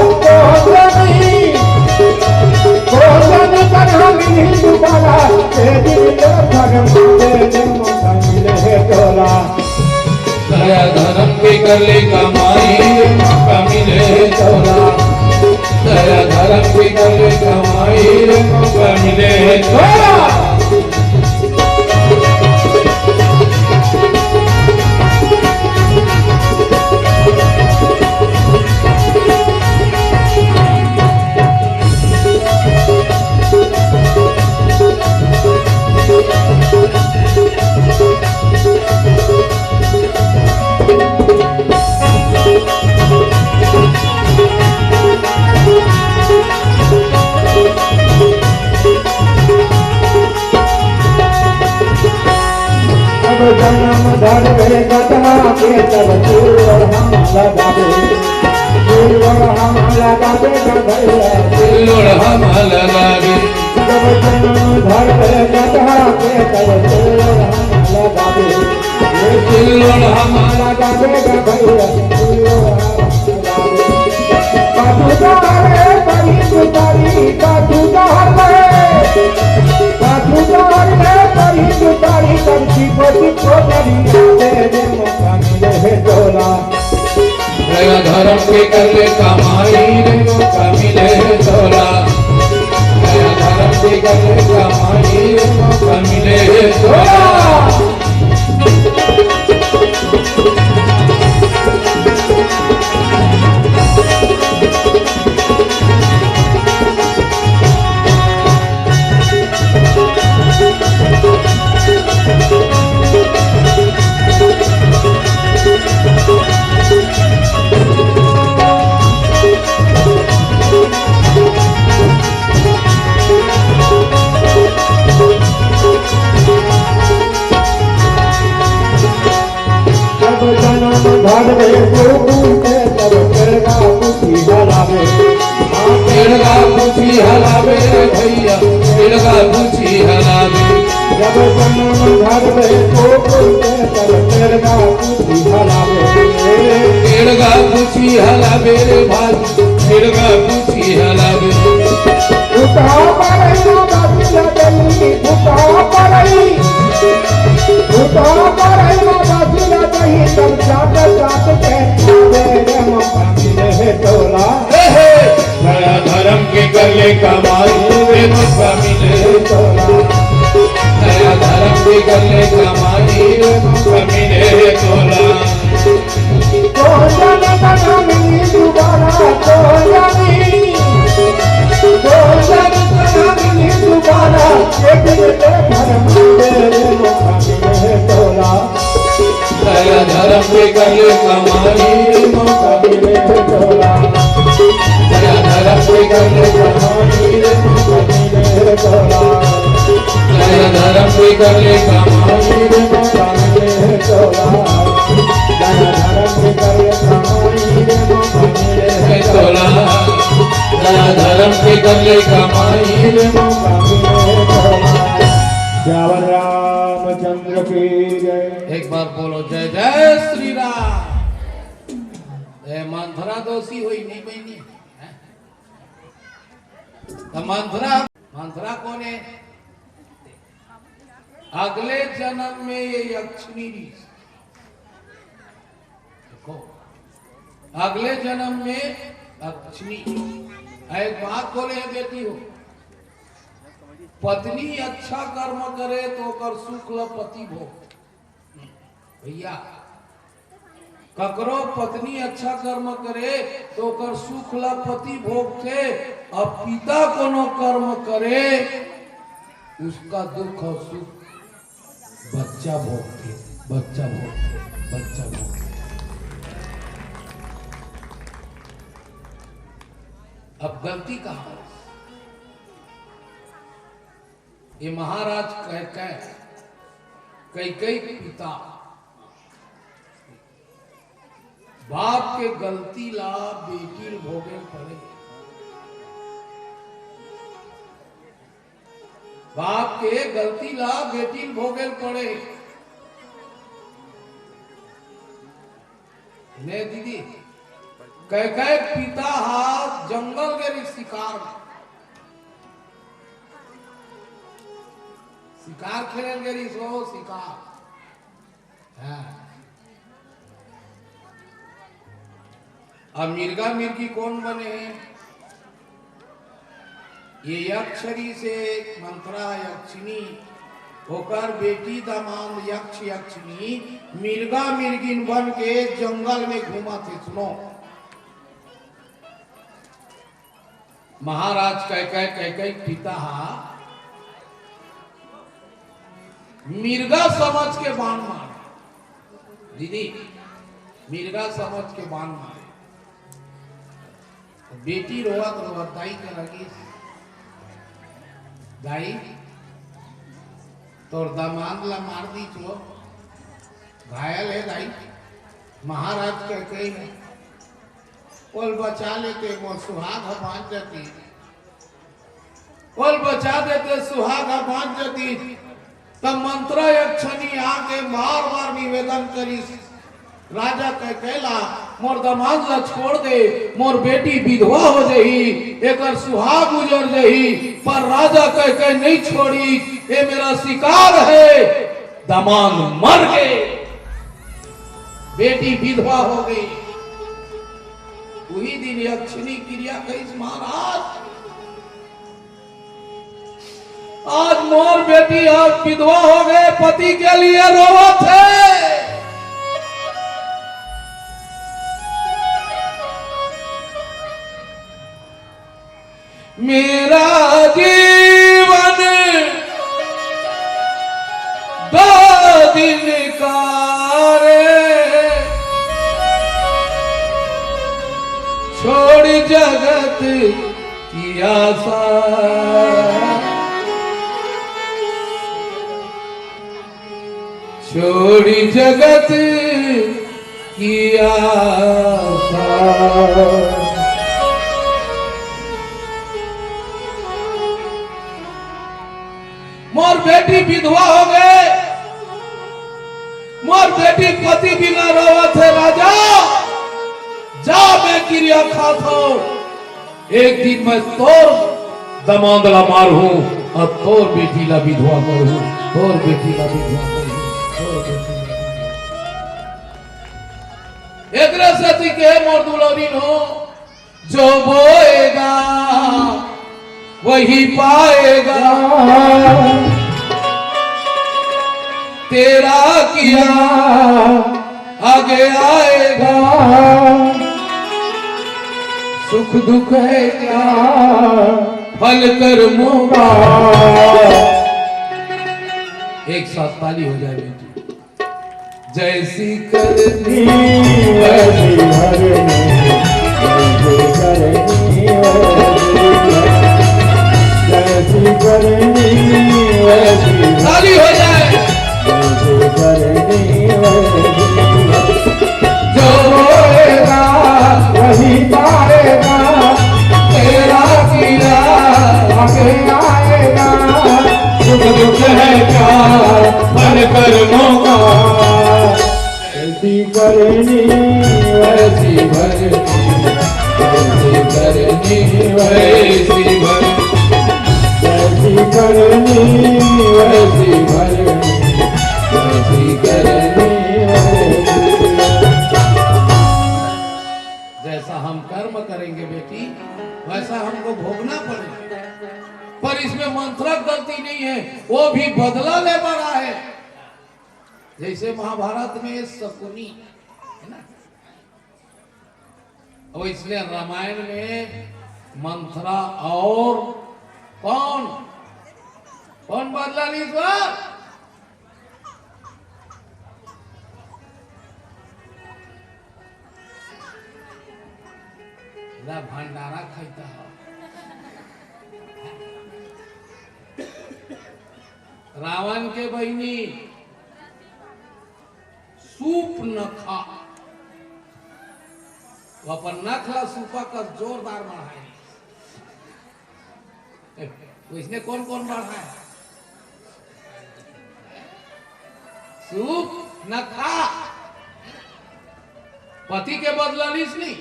कोजन कथा मिली दोबारा तेरी धर्म दे मौका मिले तोला दया धर्म की कर ले कमाई रे मौका मिले तोला दया धर्म की कर ले कमाई रे मौका मिले तोला जन्म धरवे कथा के तब चूर हम लगावे चूर हम लगावे गधैया सिल्लोड़ हम लगावे जब जन्म धरवे कथा के तब चूर हम लगावे सिल्लोड़ हम लगावे गधैया चूर हम लगावे बड़ी सुतारी बड़ी सुतारी कंची कोटी कोटरी दे मौका मिले तोला दया धर्म के कर ले कमाई रे मौका मिले तोला दया धर्म के कर ले कमाई रे मौका मिले तोला धरवे गोकुलते तब केड़गा पुछी हलावे केड़गा पुछी हलावे रे भैया केड़गा पुछी हलावे जब जन्म धरवे गोकुलते तब केड़गा पुछी हलावे केड़गा पुछी हलावे रे भाई केड़गा पुछी हलावे उठा पड़ई बाजी लगई उठा पड़ई बाजी लगई तब साथ के रे मौका मिले तोला दया धर्म के कर ले कमाई रे मौका मिले तोला दया धर्म के कर ले कमाई रे मौका मिले तोला कोजन कथा मिली दोबारा कोजन कथा मिली दोबारा एक धर्म दे मौका मिले तोला दया धर्म के कर ले कमाई रे मौका मिले तोला दया धर्म के कर ले कमाई रे मौका मिले तोला दया धर्म के कर ले कमाई रे मौका मिले तोला दया धर्म के कर ले कमाई रे मौका मिले तोला दया धर्म के कर ले कमाई रे मौका मिले तोला श्यावर रामचंद्र की जय। एक बार बोलो जय जय श्री राम। मंथरा दोषी हुई नहीं बहनी मंथरा कौन है? अगले जन्म में ये यक्षिणी देखो अगले जन्म में यक्षिणी। एक बात बोले है बेटी हो पत्नी अच्छा कर्म करे तो कर शुक्ल पति भोग भैया ककरो पत्नी अच्छा कर्म करे तो कर शुक्ल पति भोग थे। अब पिता कोनो कर्म करे उसका दुख और सुख बच्चा भोगते बच्चा भोगते बच्चा भोगते। अब गलती कहाँ है? ये महाराज कई पिता बाप के गलती ला बेटी भोगे पड़े। बाप के गलती ला बेटी भोगल पड़े ने दीदी कह कह पिता हाथ जंगल के शिकार शिकार खेल गई सो शिकार हाँ। अब मिर्गा मिर्गी कौन बने हैं ये यक्षरी से मंत्रा यक्षिनी होकर बेटी दामाद यक्ष यक्षिनी मिर्गा मिर्गिन बन के जंगल में घूमा थे। सुनो महाराज कह पिता मिर्गा समझ के बाण मारे दीदी मिर्गा समझ के बाण मारे बेटी रोवत रोवत दाई के लगी दाई तोर दामाद ला मार दी चो घायल है दाई महाराज कहते हैं कोल बचा लेते वो सुहाग बांध जाती कोल बचा देते सुहाग बांध जाती तब मंत्र यक्षनी आके बार बार निवेदन करी राजा कह कहला मोर दामाद ला छोड़ दे मोर बेटी विधवा हो जाही एकर सुहाग गुजर जाही पर राजा कह नहीं छोड़ी ये मेरा शिकार है। दामाद मर गए बेटी विधवा हो गई वही दिन यक्षिनी क्रिया कही महाराज आज मोर बेटी आप विधवा हो गए पति के लिए रोवा थे मेरा जीवन दो दिन का रे छोड़ जगत की आशा छोड़ी जगत की आशा मोर बेटी विधवा हो गए मोर बेटी पति बिना रोवत है राजा जा मैं क्रिया खाता हूं एक दिन मैं तोर दमादला मारू और तोर बेटी ला विधवा करू तोर बेटी ला विधवा करू एक रसती के मोर दुलौरीन हो जो बोएगा वही पाएगा तेरा किया आगे आएगा सुख दुख है क्या फल कर्मों का एक साथ ताली हो जाए बेटी जैसी करनी वैसी भरनी जैसी करनी वैसी ताली हो जाए जो होएगा वही पाएगा तेरा किया आगे आएगा सुख दुख है क्या फल कर्मों का ऐसी करनी वैसी भरनी ऐसी करनी वैसी भरनी ऐसी करनी वैसी भरनी ऐसी करनी जैसा हम कर्म करेंगे बेटी वैसा हमको भोगना पड़ेगा पर इसमें मंत्रक गलती नहीं है वो भी बदला ले रहा है जैसे महाभारत में शकुनी है ना और इसलिए रामायण में मंथरा और कौन कौन बदला ली इस बार भंडारा खाता है रावण के बहनी सूप न खा वो अपन नखला सूपा का जोरदार बढ़ाए इसने कौन कौन बढ़ाए सूप न खा, पति के बदला लीस नहीं।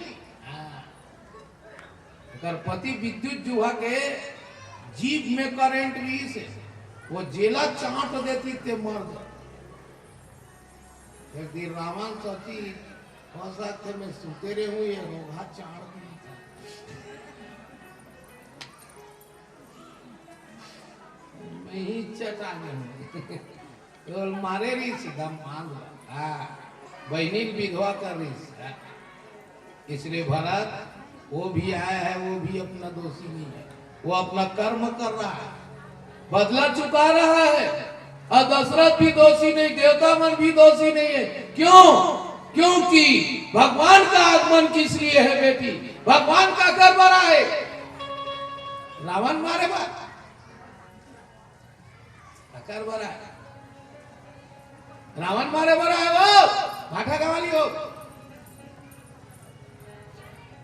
अगर पति विद्युत जुहा के जीभ में करंट लीस वो जेला चाट देती ते मर जाए। एक दिन रावण सोची फंसा थे मैं सुतेरे हुए रोगा चाट दी मैं ही चटा गया केवल मारे रही सीधा मान लो। हाँ बहनी विधवा कर रही। इसलिए भरत वो भी आया है, वो भी अपना दोषी नहीं है, वो अपना कर्म कर रहा है, बदला चुका रहा है। और दशरथ भी दोषी नहीं, देवता मन भी दोषी नहीं है। क्यों? क्योंकि भगवान का आगमन किस लिए है बेटी? भगवान का कर बड़ा है। रावण मारे बात कर बड़ा है, रावण मारे बड़ा है वो भाठा गवाली हो।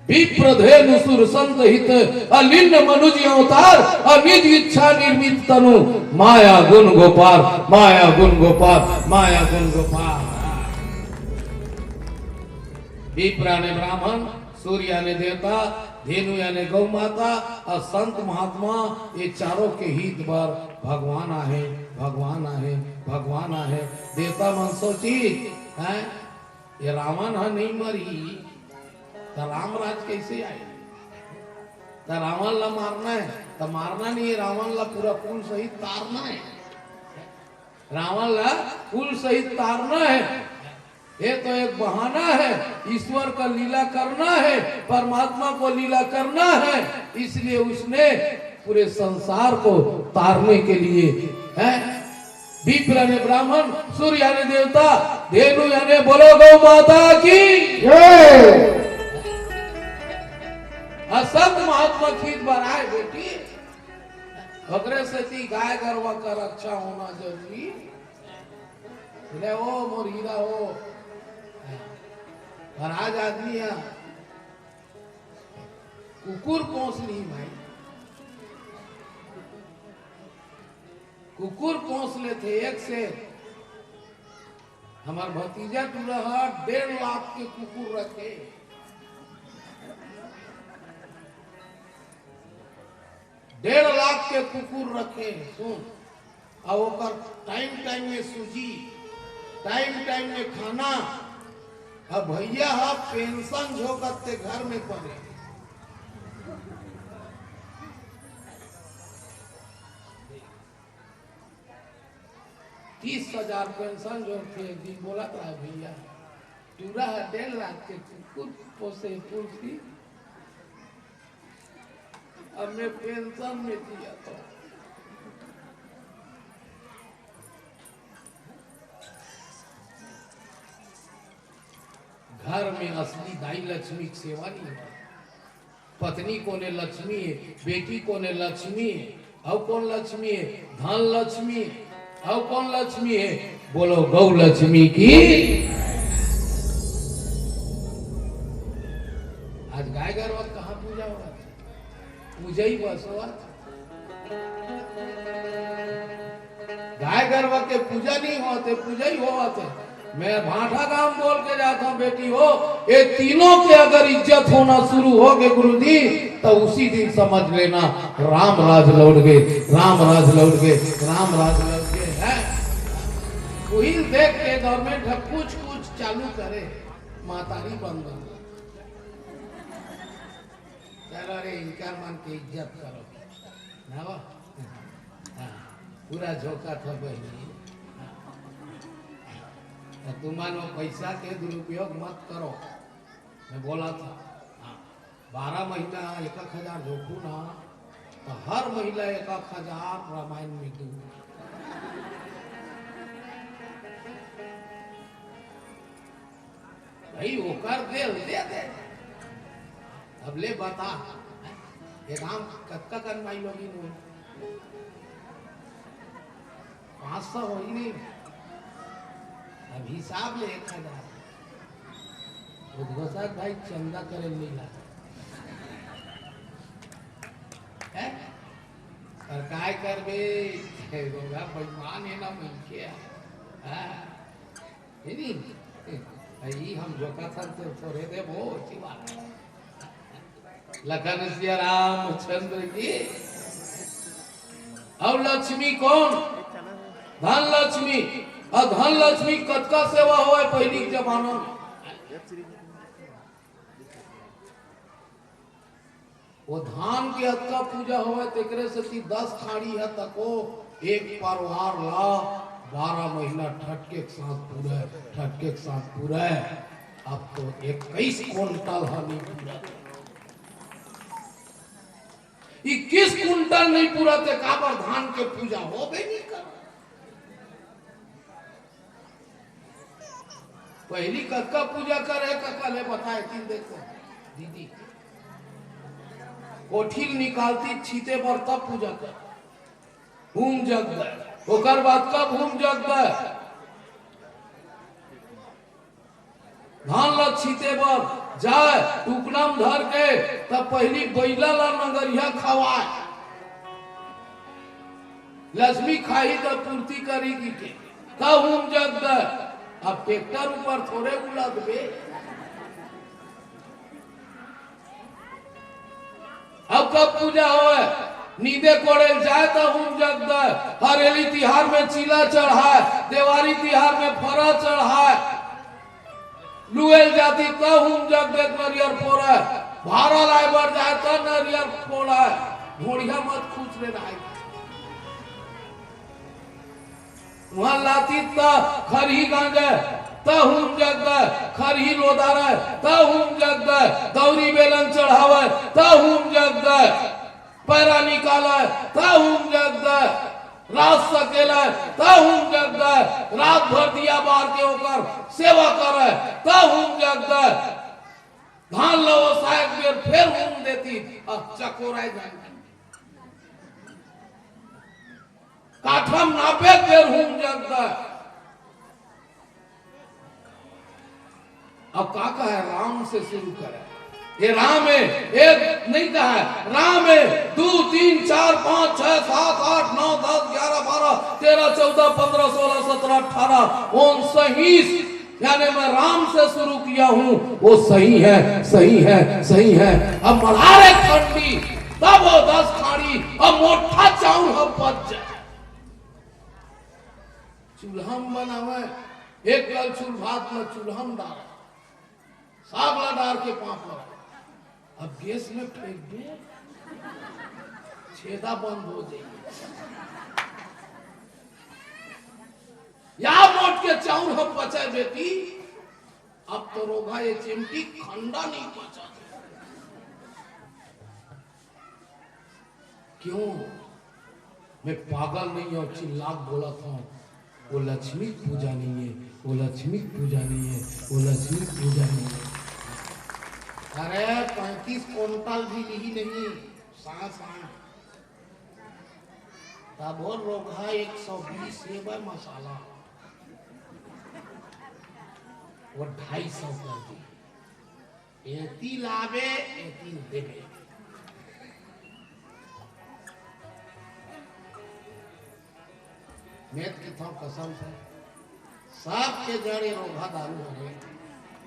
विप्रधेनु सुर संत हित अलिन मनुज अवतार अनिज इच्छा निर्मित तनु माया गुण गोपाल माया गुण गोपाल माया गुण गोपाल। विप्र यानी ब्राह्मण, सूर्य यानी देवता, धेनु यानी गौ माता और संत महात्मा, ये चारों के हित पर भगवान आहे, भगवान आहे, भगवान आहे। देवता मन सोची है ये रावण है नहीं मरी तो राम राज कैसे आए? तो रावण ला मारना है तो मारना नहीं है, रावण ला पूरा कुल सहित तारना है, रावण ला कुल सहित तारना है। ये तो एक बहाना है, ईश्वर का लीला करना है, परमात्मा को लीला करना है। इसलिए उसने पूरे संसार को तारने के लिए है। विप्र यानी ब्राह्मण, सूर्य यानी देवता, धेनु यानी बोलो गौ माता की जय। असंत महात्मा खींच बनाए बेटी, बकरे से गाय गरवा का रक्षा होना जरूरी। ओ मोर हीरा हो, और आज आदमी यहाँ कुकुर पोंस ली भाई, कुकुर पोंस लेते एक से। हमार भतीजा टूरा 1.5 लाख के कुकुर रखे, डेढ़ लाख के कुकुर रखे। सुन, और टाइम टाइम में सूजी, टाइम टाइम में खाना। अब भैया हा पेंशन झोंकते घर में पड़े। 30,000 पेंशन जोड़ते। एक दिन बोला था भैया टूरा है 1.5 लाख के कुकुर पोसे पुलसी, अब मैं पेंशन में दिया तो घर में असली दाई लक्ष्मी की सेवा नहीं है। पत्नी को ने लक्ष्मी है, बेटी को ने लक्ष्मी है। अब कौन लक्ष्मी है? धन लक्ष्मी है। अब कौन लक्ष्मी है? बोलो गौ लक्ष्मी की। आज गाय गरवा कहाँ पूजा हो रहा है? पूजा ही बस हुआ। गाय गरवा के पूजा नहीं होते, पूजा ही होते। मैं भाठा गांव बोल के जाता हूँ बेटी हो, ये तीनों के अगर इज्जत होना शुरू हो गए गुरुजी, तो उसी दिन समझ लेना राम राज लौट गए, राम राज लौट गए, राम राज लौट गए है। वही देख के गवर्नमेंट कुछ कुछ चालू करे, मातारी बंद चलो रे इनका मन की इज्जत करो ना। पूरा झोंका था बहनी, तुमानो पैसा के दुरुपयोग मत करो। मैं बोला था 12 महीना 1,000 झोंकू ना, तो हर महीना 1,000 रामायण में दू। भाई वो कर दे दे। अब ले बता ये काम कक्का कनवाई लोगी नो 500 हो ही नहीं। अब हिसाब ले 1,000 उद्घोषक भाई चंदा करे मिला है। और काय करबे बेईमान है ना मिलके नहीं हम जोका था तो थोड़े दे वो अच्छी बात है। लखन सिया रामचंद्र की। और लक्ष्मी कौन? धन लक्ष्मी। और धन लक्ष्मी कतका सेवा हुआ है पहली के जमाना में। वो धान के हद का पूजा हुआ है तेकरे से 10 खाड़ी है तको एक परिवार ला 12 महीना ठटके के साथ पूरा है। अब तो 21 क्विंटल नहीं पूरा, 21 क्विंटल नहीं पूरा थे काबर धान के पूजा हो गई नहीं कर। पहली कक्का पूजा करे कक्का ले बताए तीन देखो दीदी कोठिल निकालती छीते पर तब पूजा कर होम जग गए। ओकर बाद कब होम जग गए धान ला छीते पर जाए टुकड़म धर के तब पहली बैला ला नगरिया खवाए लक्ष्मी खाई तो पूर्ति करेगी के तब होम जग गए। अब ट्रैक्टर ऊपर थोड़े उलट बे। अब कब पूजा हो नींदे कोड़े जाए तो हम जग गए। हरेली तिहार में चीला चढ़ाए, देवारी तिहार में फरा चढ़ाए, लुएल जाती तो हम जग गए नरियर फोड़ा, भारा लाए बढ़ जाए तो नरियर फोड़ा। घोड़िया मत खूच ले रहा वहां लाती तो खरही गांजे तो हम जग गए, खरही लोदा रहे तो हम जग गए, दौरी बेलन चढ़ावे तो हम जग गए, पैरा निकाले तो हम जग गए, रात सकेला तो हम जग गए, रात भर दिया बार के होकर सेवा करे तो हम जग गए। धान लो साहब बेर फिर हम देती अब चकोराई जाए काठम नापे देर हम जग गए। अब का है राम से शुरू करे। ये राम है एक नहीं कहा है, राम है 2 3 4 5 6 7 8 9 10 11 12 13 14 15 16 17 18 19 यानी मैं राम से शुरू किया हूं वो सही है सही है सही है। अब मल्हारे खंडी तब वो 10 खाड़ी अब मोटा चाउर हम बच जाए चूल्हम बनावे एक कल चूल भात में चूल्हम डाल सागला डाल के पापड़ अब गैस में फेंक दे छेदा बंद हो जाएगी। या मोट के चाउर हम बचाए बेटी अब तो रोगा ये चिमटी खंडा नहीं बचा। क्यों मैं पागल नहीं और चिल्लाक बोला था वो लक्ष्मी पूजा नहीं है, वो लक्ष्मी पूजा नहीं है, वो लक्ष्मी पूजा नहीं है। अरे 35 क्विंटल भी नहीं सांस तब और रोगा 120 सेवा मसाला वो 250 कर दी। एती लावे एती देवे। मैं कितना कसम से सबके जड़े रोगा दारू है।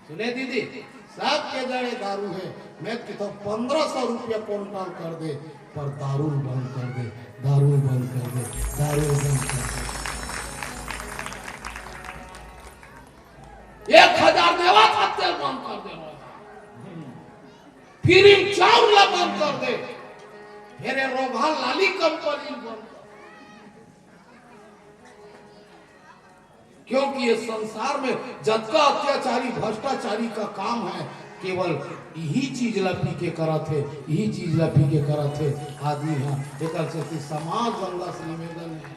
सुने दीदी सबके जड़े दारू है। मैं कितना 1500 रुपया क्विंटल कर दे पर दारू बंद कर दे, दारू बंद कर दे, दारू बंद कर दे। 1000 देवा था तेल बंद कर दे, फिर चावल बंद कर दे, फिर रोगा लाली कंपनी बंद कर। क्योंकि ये संसार में जतका अत्याचारी भ्रष्टाचारी का काम है केवल यही चीज लपी के करा थे, यही चीज लपी के करा थे आदमी है। एक समाज गंगा से निवेदन है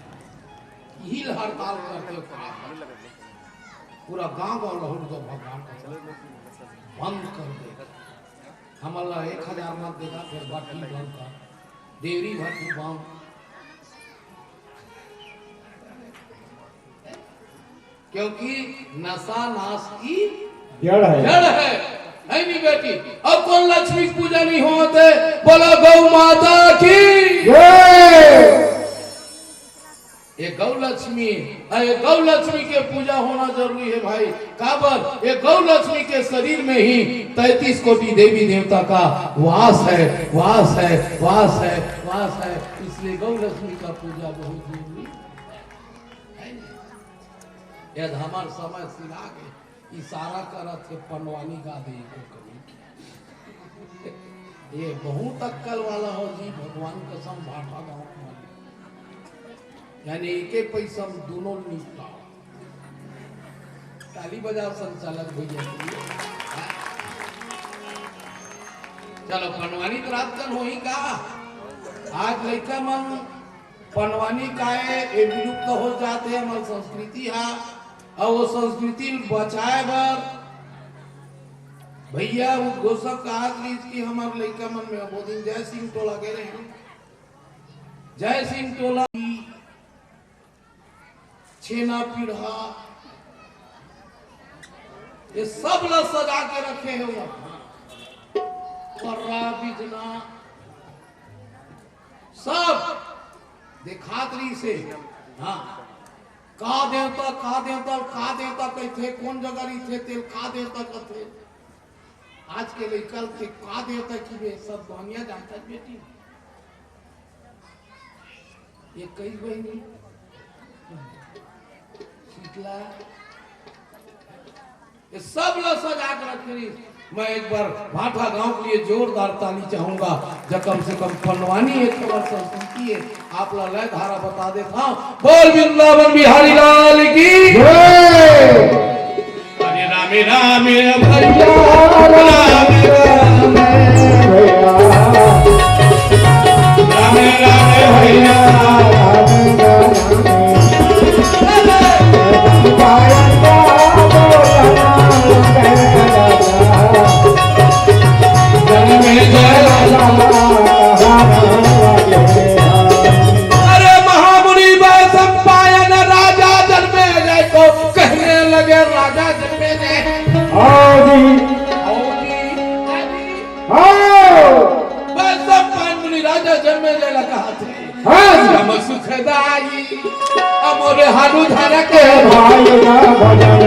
यही हड़ताल करते पूरा गांव गांव लहर जो भगवान का बंद कर दे। हम अल्लाह 1000 मत देगा फिर बाटी बंद कर देवरी भट्टी बंद। क्योंकि नशा नाश की जड़ है नहीं बेटी। अब कौन लक्ष्मी पूजा नहीं होते बोला गौ माता की। ये गौलक्ष्मी, ये गौलक्ष्मी के पूजा होना जरूरी है भाई। काबर ये गौलक्ष्मी के शरीर में ही 33 कोटि देवी देवता का वास है, वास है, वास है, वास है। इसलिए गौलक्ष्मी का पूजा बहुत जरूरी है। यदि हमार समय सिला के इशारा करत है पनवानी गा दे ये बहुत अक्कल वाला हो जी, भगवान कसम भाठा गाँव यानी एक एक पैसा दोनों निपटा। ताली बजाओ संचालक भैया। चलो पनवानी तो रात कल हो ही का। आज लड़का मन पनवानी का है ये विलुप्त हो जाते हैं। हमारी संस्कृति है और वो संस्कृति बचाए बर भैया उद्घोषक कहा कि हमारे लड़का मन में वो दिन जय सिंह टोला गए रहे हैं। जय सिंह टोला छेना पीढ़ा ये सब लोग सजा के रखे हैं पर्रा बिजना सब दिखातरी से। हाँ का देवता का देवता का देवता कहते कौन जगह रही थे तेल का देवता कहते। आज के लेकर थे का देवता की वे सब दुनिया जानता है बेटी। ये कई बहनी शीतला ये सब लोग सजा कर रखे। मैं एक बार भाठा गांव के लिए जोरदार ताली चाहूंगा जब कम से कम पनवानी एक खबर संस्कृति है। आप लोग लय धारा बता देता हूं। बोल वृंदावन बिहारी लाल की जय। हरे राम राम भैया राम राम भैया अरे महामुनि वैशंपायन राजा जन्मे जय को कहने लगे राजा जन्मे जय। वैशंपायन मुनि राजा जन्मे जय कहा थे हम सुखदाई अमोरे हाडू धर के भाई ना भजन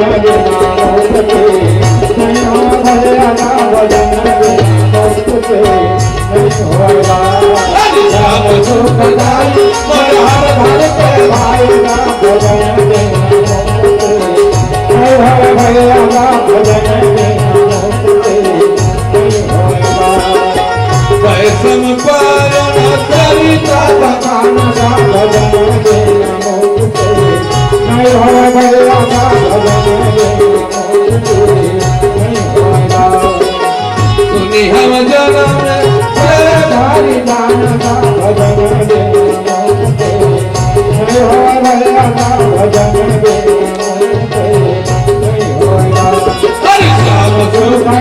सुनी हम जनम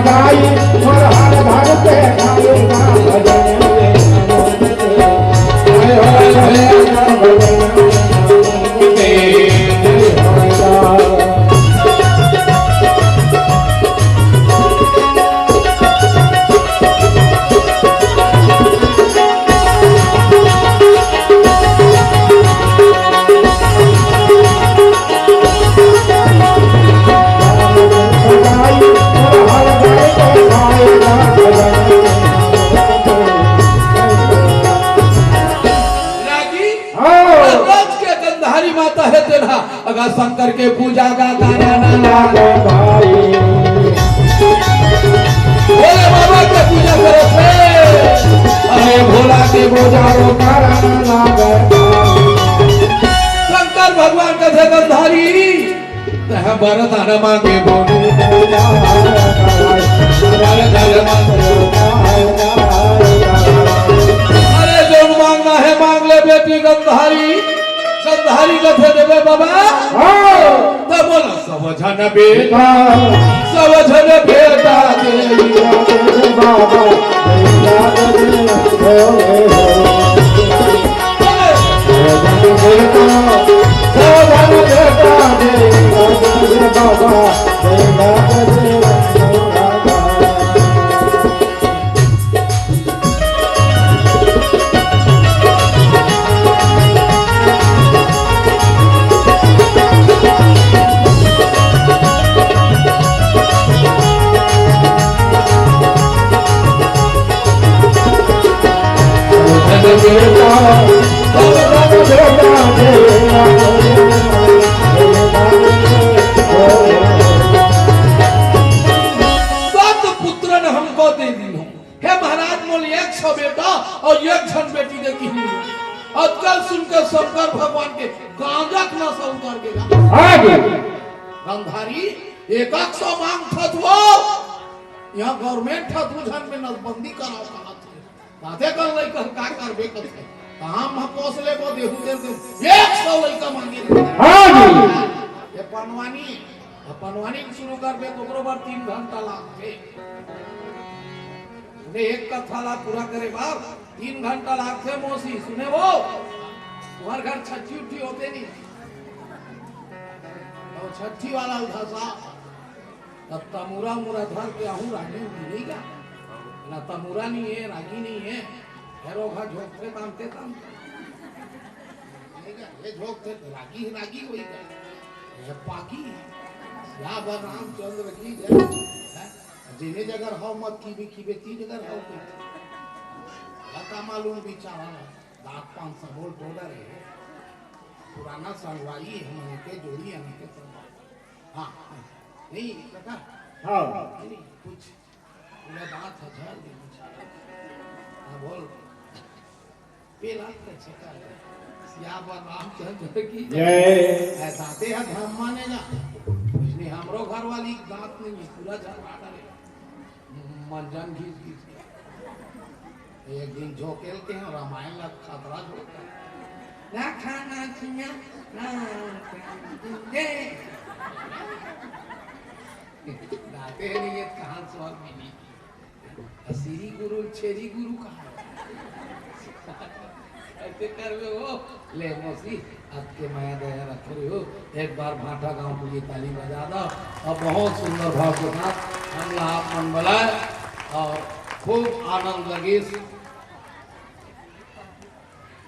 धारी अगर शंकर के पूजा का गाना ना भाई भोले बाबा के पूजा करे थे। अरे भोला के बोझारो शंकर भगवान के थे गंधारी भरत मांगे बोलू अरे जो मांगना है मांग ले बेटी गंधारी। गंधारी कथे देवे बाबा तब बोला समझन बेटा समझन बेटा बाबा देता वरदान बेटा देना पुत्र ने हमको दे दी हो। हे महाराज मोल 100 बेटा और 1 झन बेटी देखी आजकल सुनकर शंकर भगवान के गांजक न सब कर के गंधारी 100 मांग थतवो यहाँ गवर्नमेंट थतुझन में नसबंदी कराओ कहा थे ताते कर लई कर का करबे करते काम हम पोसले को देहु दे 100 लइका मांगे ये पनवानी शुरू करबे तो ओकरो बार 3 घंटा लागते ने एक कथाला पूरा करे बार 3 घंटा लागते मौसी सुने वो तुम्हार घर छठी उठी होते नहीं तो छठी वाला उधासा तब तमुरा मुरा धर के आहू रागी नहीं का ना तमुरा नहीं है रागी नहीं है हेरो घा झोंकते तामते ये झोंकते रागी कोई का ये पाकी या रामचंद्र की जय जिने जगह हो मत की भी तीन जगह हो लता मालूम बेचारा दांत 500 बोल टोडर है पुराना संगवाई हमने के जोड़ी हमने के हां नहीं काका हां नहीं कुछ पूरा दांत हजार दे हां बोल पेला के छका या रामचंद्र की जय ऐसा ते हम मानेगा इसलिए हमरो घर वाली दांत नहीं पूरा झाड़ डाले मंजन घिस एक दिन झोकेल के हैं रामायण का खतरा झोंका ना खाना चिया ना दे दाते नहीं ये कहां सवाल में नहीं असीरी गुरु छेरी गुरु कहा ऐसे करवे हो ले मौसी आपके माया दया रख रहे हो एक बार भाटा गांव के लिए ताली बजा दो और बहुत सुंदर भाव के साथ हम आप मन बुलाए और खूब आनंद लगे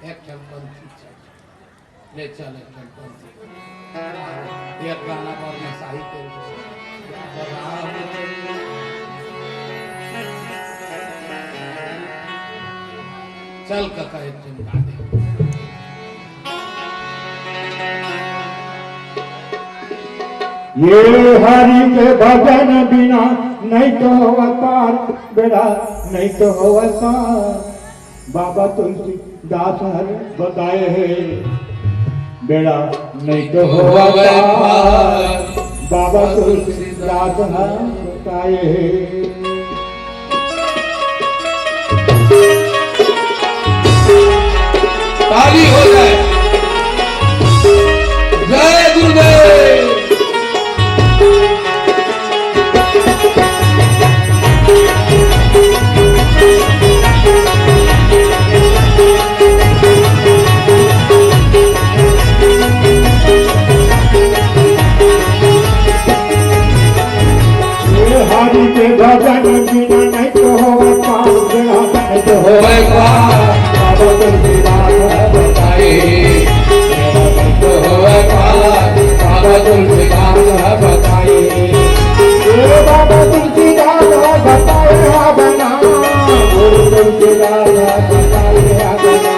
एक चलपंथी चल ले चल एक चलपंथी एक गाना पर मैं साहित्य चल का एक गा दे ये हरि के भजन बिना नहीं तो अवतार बेड़ा नहीं तो अवतार बाबा तुलसीदास हर बताए हैं बेड़ा नहीं तो अवतार बाबा तुलसीदास हर बताए हैं ताली हो जाए जय गुरुदेव हरि के भजन बिना नहीं तो अवतार बेड़ा नहीं तो अवतार बाबा तुलसीदास बताए बाबा तुलसीदास बताए बाबा तुलसीदास बताए बना गुरु तुलसीदास बताए बना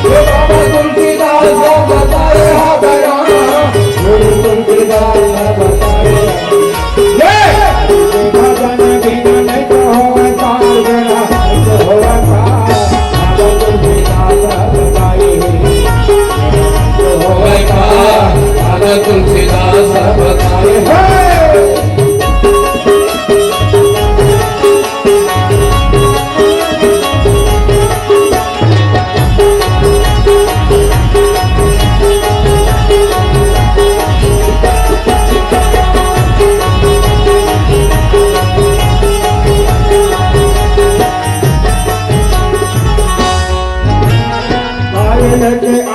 बाबा तुलसीदास बताए बना गुरु तुलसीदास बताए भजन बिना नहीं तो अवतार बेड़ा नहीं तो अवतार बाबा तुलसीदास बताए बाबा तुलसीदास बताए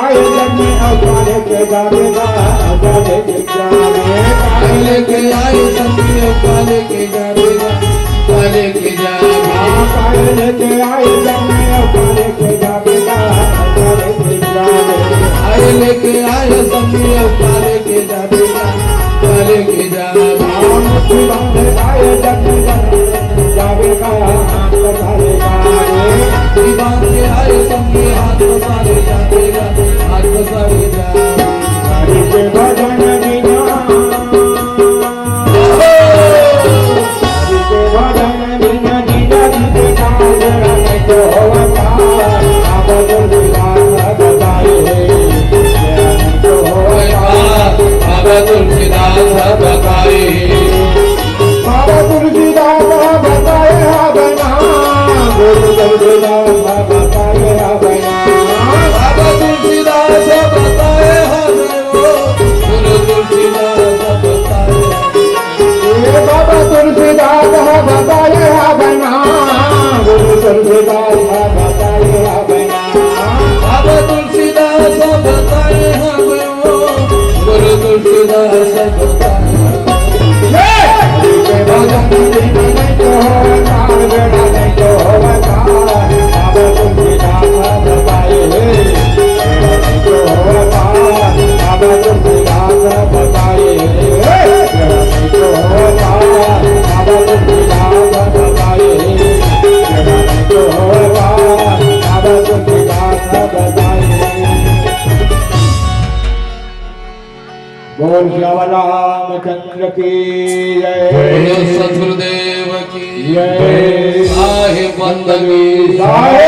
आए जग में अवतारे के जावेगा अवतारे के जावे काले के आए संगी काले के जावेगा काले के जावे काले के आए जग में अवतारे के जावेगा अवतारे के जावे आए लेके आए संगी काले के जावेगा काले के जावे मुट्ठी बांधे आए जग में जावेगा अवतारे जावे बांधे आए संगी हाथ बोल श्याम रामचंद्र की बोलो जय सतगुरुदेव की जय साहेब बंदगी साहेब